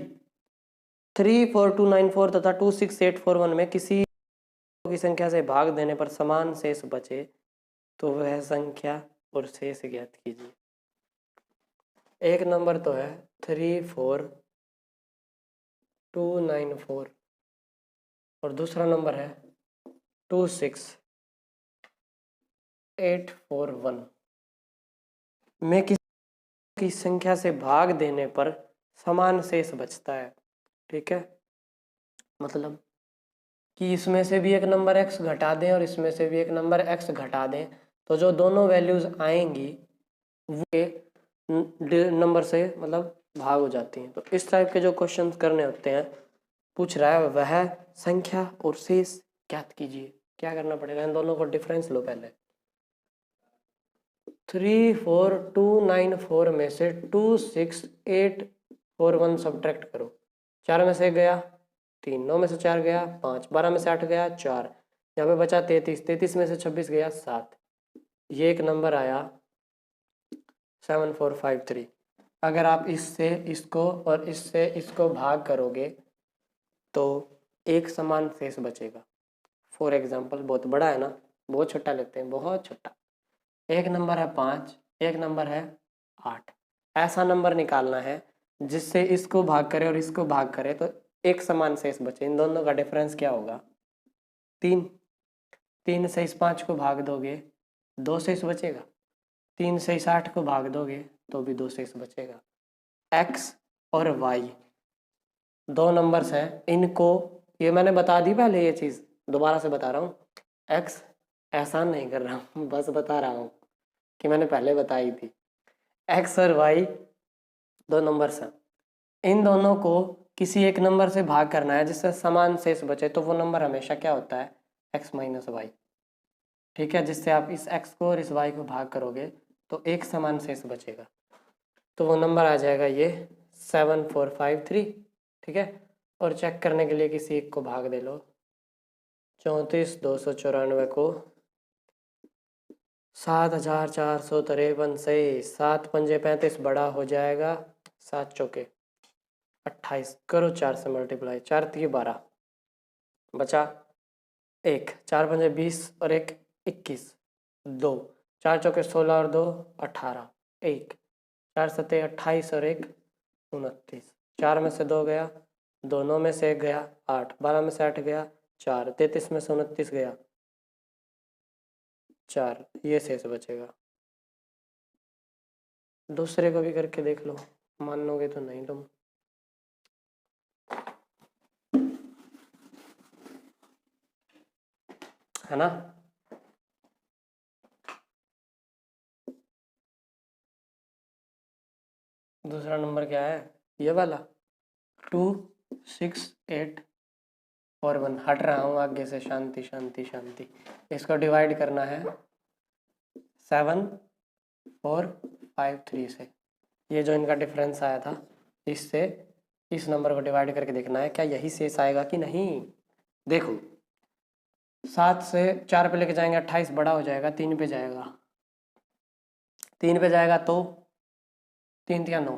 34294 तथा 26841 में किसी की संख्या से भाग देने पर समान शेष बचे तो वह संख्या और शेष ज्ञात कीजिए। एक नंबर तो है 34294 और दूसरा नंबर है 26841 में किसी की संख्या से भाग देने पर समान शेष बचता है। ठीक है, मतलब कि इसमें से भी एक नंबर x घटा दें और इसमें से भी एक नंबर x घटा दें तो जो दोनों वैल्यूज आएंगी वो नंबर से मतलब भाग हो जाती हैं। तो इस टाइप के जो क्वेश्चंस करने होते हैं, पूछ रहा है वह संख्या और शेष ज्ञात कीजिए। क्या करना पड़ेगा, इन दोनों को डिफरेंस लो। पहले 34294 में से 26841 सब्ट्रैक्ट करो। 4 में से 1 गया 3, 9 में से 4 गया 5, 12 में से 8 गया 4, यहाँ पे बचा 33, 33 में से 26 गया 7। ये एक नंबर आया 7453। अगर आप इससे इसको और इससे इसको भाग करोगे तो एक समान शेष बचेगा। फॉर एग्जाम्पल, बहुत बड़ा है ना, बहुत छोटा लेते हैं, बहुत छोटा। एक नंबर है 5, एक नंबर है 8। ऐसा नंबर निकालना है जिससे इसको भाग करे और इसको भाग करे तो एक समान शेष बचे। इन दोनों का डिफरेंस क्या होगा, 3। 3 से इस 5 को भाग दोगे 2 शेष बचेगा। 3 से इस 8 को भाग दोगे तो भी 2 शेष बचेगा। x और y दो नंबर्स हैं, इनको ये मैंने बता दी पहले, ये चीज़ दोबारा से बता रहा हूँ। x एहसान नहीं कर रहा हूँ, बस बता रहा हूँ कि मैंने पहले बताई थी। x और y दो नंबर्स हैं, इन दोनों को किसी एक नंबर से भाग करना है जिससे समान शेष बचे, तो वो नंबर हमेशा क्या होता है, x माइनस वाई। ठीक है, जिससे आप इस x को और इस y को भाग करोगे तो एक समान शेष बचेगा, तो वो नंबर आ जाएगा ये 7453। ठीक है, और चेक करने के लिए किसी एक को भाग दे लो। 34,294 को 7,453 से 7 पंजे 35 बड़ा हो जाएगा, 7 चौके 28, करो 4 से मल्टीप्लाई, 4 3 12, बचा 1, 4 पंजे 20 और 1 21, 2, 4 चौके 16 और 2 18, 1, 4 सत्ते 28 और 1 29, 4 में से 2 गया, 2 9 में से 1 गया 8, 12 में से 8 गया 4, 33 में से 29 गया 4, ये शेष बचेगा। दूसरे को भी करके देख लो, मान लोगे तो नहीं तुम। है ना, दूसरा नंबर क्या है, ये वाला 26841। हट रहा हूँ आगे से, शांति शांति शांति। इसको डिवाइड करना है 7453 से। ये जो इनका डिफरेंस आया था इससे इस नंबर को डिवाइड करके देखना है क्या यही शेष आएगा कि नहीं। देखो 7 से 4 पे लेके जाएंगे 28 बड़ा हो जाएगा, 3 पे जाएगा, 3 पे जाएगा तो 3 3 9,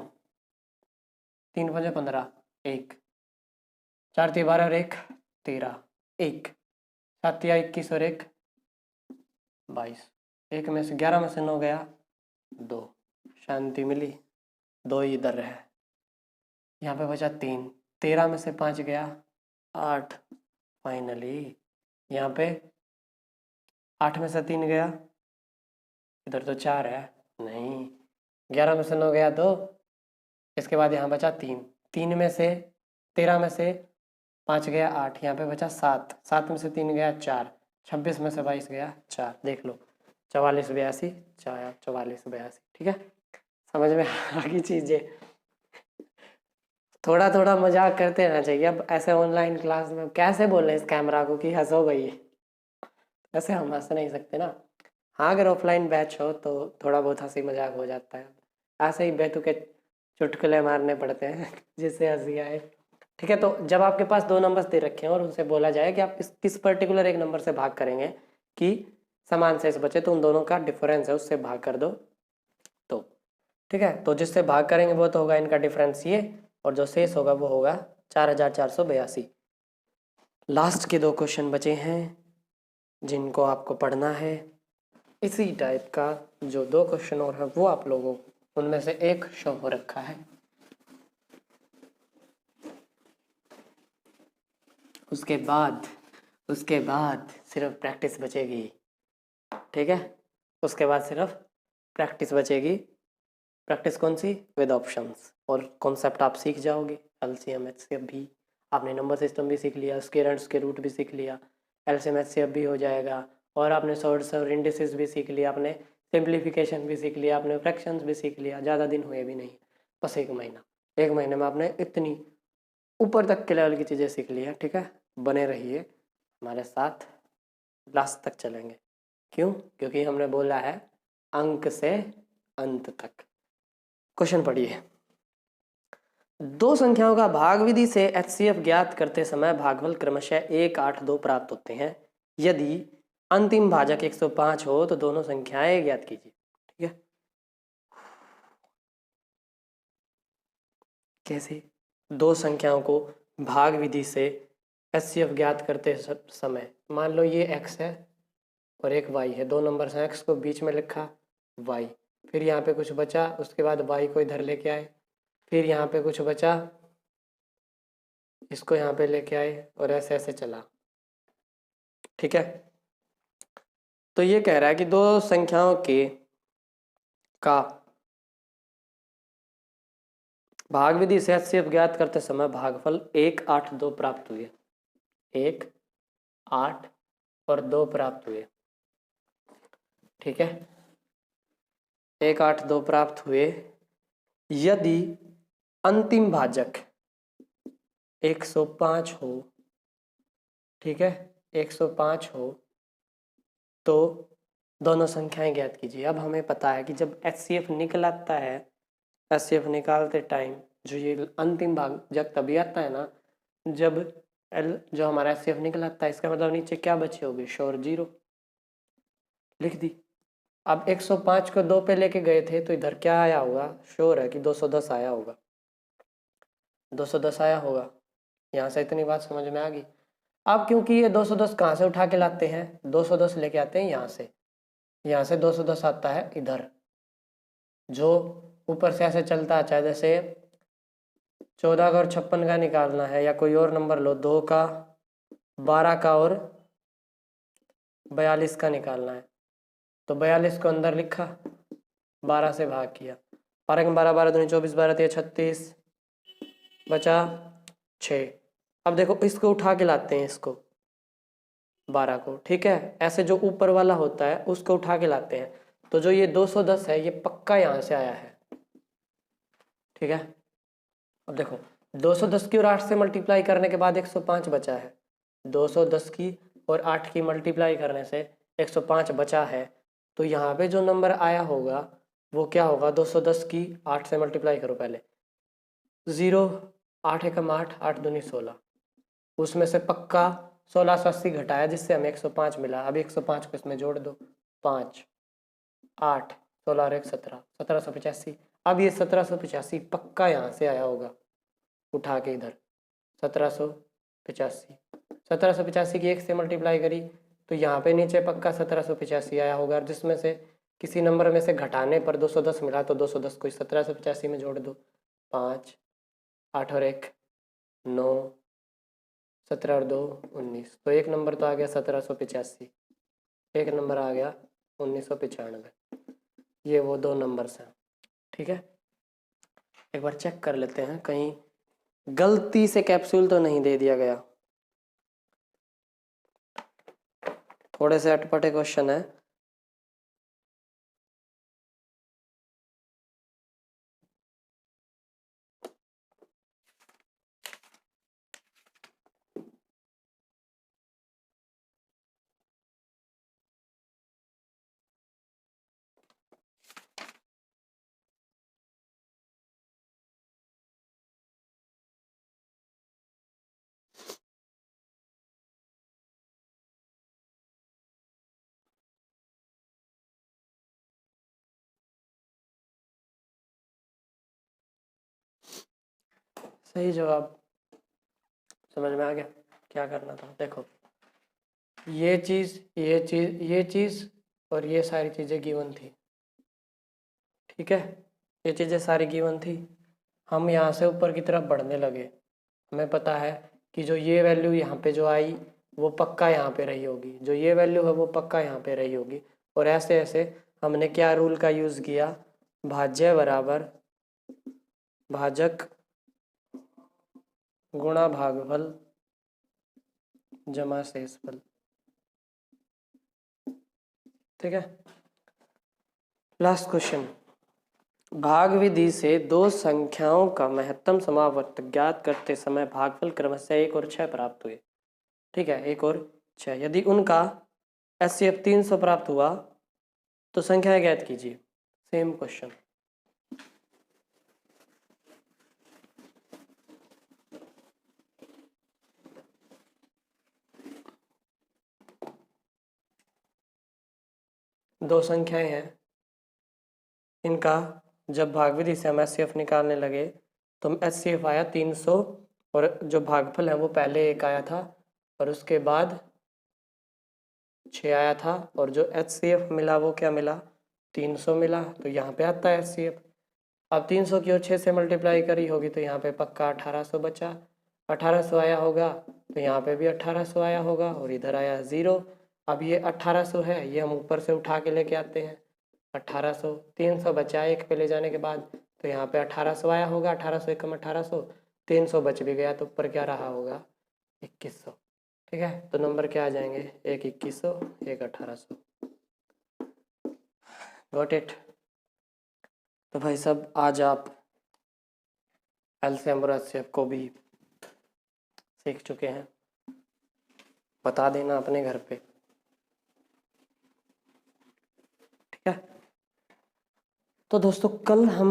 3 5 15, 1, 4 3 12 और 1 13, 1 7 3 21 और 1 22, 1 में से 11 में से 9 गया 2, शांति मिली, 2 इधर है, यहाँ पे बचा 3, 13 में से 5 गया 8, फाइनली यहाँ पे 8 में से 3 गया, इधर तो 4 है, नहीं, 11 में से 9 गया 2, इसके बाद यहाँ बचा 3, 3 में से 13 में से 5 गया 8, यहाँ पे बचा 7, 7 में से 3 गया 4, 26 में से 22 गया 4, देख लो 44 82 44 82। ठीक है, समझ में आ गई चीज़ें। थोड़ा थोड़ा मजाक करते रहना चाहिए। अब ऐसे ऑनलाइन क्लास में कैसे बोल रहे हैं इस कैमरा को कि हंसो भाई, ऐसे हम हंस नहीं सकते ना। हाँ, अगर ऑफलाइन बैच हो तो थोड़ा बहुत हंसी मजाक हो जाता है, ऐसे ही बेतुके चुटकुले मारने पड़ते हैं जिससे हंसी आए। ठीक है, तो जब आपके पास 2 नंबर्स दे रखे हैं और उनसे बोला जाए कि आप किस पर्टिकुलर एक नंबर से भाग करेंगे कि समान शेष बचे तो उन दोनों का डिफरेंस है उससे भाग कर दो तो ठीक है। तो जिससे भाग करेंगे वो तो होगा इनका डिफरेंस ये, और जो शेष होगा वो होगा 4482। लास्ट के 2 क्वेश्चन बचे हैं जिनको आपको पढ़ना है। इसी टाइप का जो 2 क्वेश्चन और है वो आप लोगों उनमें से एक शो हो रखा है। उसके बाद सिर्फ प्रैक्टिस बचेगी, ठीक है। उसके बाद सिर्फ प्रैक्टिस बचेगी। प्रैक्टिस कौन सी? With options. और कॉन्सेप्ट आप सीख जाओगे, एलसीएम एचसीएफ भी, आपने नंबर सिस्टम भी सीख लिया, स्क्वायर के रूट भी सीख लिया, एलसीएम एचसीएफ भी हो जाएगा, और आपने सॉर्ट्स और इंडिसेस भी सीख लिया, आपने सिंप्लीफिकेशन भी सीख लिया, आपने फ्रैक्शंस भी सीख लिया। ज़्यादा दिन हुए भी नहीं, बस 1 महीना। 1 महीने में आपने इतनी ऊपर तक के लेवल की चीज़ें सीख ली है, ठीक है। बने रहिए हमारे साथ, लास्ट तक चलेंगे। क्यों? क्योंकि हमने बोला है अंक से अंत तक। क्वेश्चन पढ़िए। 2 संख्याओं का भाग विधि से एचसीएफ ज्ञात करते समय भागफल क्रमशः 1, 8, 2 प्राप्त होते हैं। यदि अंतिम भाजक 105 हो तो दोनों संख्याएं ज्ञात कीजिए, ठीक है। कैसे? 2 संख्याओं को भाग विधि से एचसीएफ ज्ञात करते समय, मान लो ये x है और एक y है, 2 नंबर्स हैं, x को बीच में लिखा, y, फिर यहाँ पे कुछ बचा, उसके बाद y को इधर लेके आए, फिर यहाँ पे कुछ बचा, इसको यहाँ पे लेके आए, और ऐसे ऐसे चला, ठीक है। तो ये कह रहा है कि 2 संख्याओं के का भाग विधि से एचसीएफ ज्ञात करते समय भागफल 1, 8, 2 प्राप्त हुए। 1, 8 और 2 प्राप्त हुए, ठीक है। 1, 8, 2 प्राप्त हुए। यदि अंतिम भाजक 105 हो, ठीक है, 105 हो तो दोनों संख्याएं ज्ञात कीजिए। अब हमें पता है कि जब एचसीएफ निकलता है, एचसीएफ निकालते टाइम जो ये अंतिम भाजक तभी आता है ना जब एल जो हमारा एचसीएफ निकलता है, इसका मतलब नीचे क्या बचे होगी? श्योर 0 लिख दी। अब 105 को 2 पे लेके गए थे तो इधर क्या आया होगा? श्योर है कि 210 आया होगा, 210 आया होगा। यहाँ से इतनी बात समझ में आ गई। अब क्योंकि ये 210 कहाँ से उठा के लाते हैं? 210 लेके आते हैं यहाँ से, यहाँ से 210 आता है इधर, जो ऊपर से ऐसे चलता है, चाहे जैसे 14 का और 56 का निकालना है, या कोई और नंबर लो, 2 का, 12 का और 42 का निकालना है, तो 42 को अंदर लिखा, 12 से भाग किया, 12 में 12, 12 दूनी 24, 12 3 36, बचा 6। अब देखो इसको उठा के लाते हैं, इसको 12 को, ठीक है, ऐसे जो ऊपर वाला होता है उसको उठा के लाते हैं, तो जो ये 210 है ये पक्का यहाँ से आया है, ठीक है। अब देखो 210 की और 8 से मल्टीप्लाई करने के बाद 105 बचा है, 210 की और 8 की मल्टीप्लाई करने से 105 बचा है, तो यहाँ पे जो नंबर आया होगा वो क्या होगा? 210 की 8 से मल्टीप्लाई करो पहले, 0, 8 एकम 8, 8 दूनी 16, उसमें से पक्का 1680 घटाया जिससे हमें 105 मिला। अब 105 को इसमें जोड़ दो, 5, 8, 16 और 1 17, 1785। अब ये 1785 पक्का यहाँ से आया होगा उठा के इधर, 1785, 1785 की 1 से मल्टीप्लाई करी तो यहाँ पे नीचे पक्का 1785 आया होगा, जिसमें से किसी नंबर में से घटाने पर 210 मिला, तो 210 को 1785 में जोड़ दो, 5, 8 और 1 9, 17 और 2 19, तो एक नंबर तो आ गया 1785, एक नंबर आ गया 1995। ये वो 2 नंबर्स हैं, ठीक है। एक बार चेक कर लेते हैं कहीं गलती से कैप्सूल तो नहीं दे दिया गया। थोड़े से अटपटे क्वेश्चन है। सही जवाब। समझ में आ गया क्या करना था। देखो ये चीज़ ये चीज़ ये चीज़ और ये सारी चीज़ें गिवन थी, ठीक है, ये चीज़ें सारी गिवन थी। हम यहाँ से ऊपर की तरफ बढ़ने लगे, हमें पता है कि जो ये वैल्यू यहाँ पे जो आई वो पक्का यहाँ पे रही होगी, जो ये वैल्यू है वो पक्का यहाँ पे रही होगी। और ऐसे ऐसे हमने क्या रूल का यूज़ किया, भाज्य बराबर भाजक गुणा भागफल जमा शेषफल, ठीक है। लास्ट क्वेश्चन, भाग विधि से दो संख्याओं का महत्तम समावर्त ज्ञात करते समय भागफल क्रमशः 1 और 6 प्राप्त हुए, ठीक है, 1 और 6। यदि उनका HCF 300 प्राप्त हुआ तो संख्याएं ज्ञात कीजिए। Same question. दो संख्याएं हैं, इनका जब भाग विधि से हम HCF निकालने लगे तो HCF आया 300 और जो भागफल है वो पहले 1 आया था और उसके बाद 6 आया था और जो HCF मिला वो क्या मिला, 300 मिला। तो यहाँ पे आता है HCF। अब 300 की और 6 से मल्टीप्लाई करी होगी तो यहाँ पे पक्का 1800 बचा, 1800 आया होगा तो यहाँ पे भी 1800 आया होगा और इधर आया 0। अब ये 1800 है, ये हम ऊपर से उठा के लेके आते हैं 1800, 300 बचा एक पे ले जाने के बाद तो यहाँ पे 1800 आया होगा, 1800 एकम 1800, 300 बच भी गया तो ऊपर क्या रहा होगा 2100, ठीक है। तो नंबर क्या आ जाएंगे, एक 2100 एक 1800। Got it. तो भाई साहब आज आप एलसीएम और एचसीएफ को भी सीख चुके हैं, बता देना अपने घर पे, ठीक है। तो दोस्तों कल हम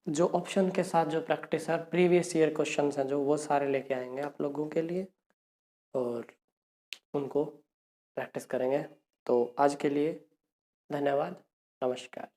जो ऑप्शन के साथ जो प्रैक्टिस है प्रीवियस ईयर क्वेश्चंस हैं जो वो सारे लेके आएंगे आप लोगों के लिए और उनको प्रैक्टिस करेंगे। तो आज के लिए धन्यवाद, नमस्कार।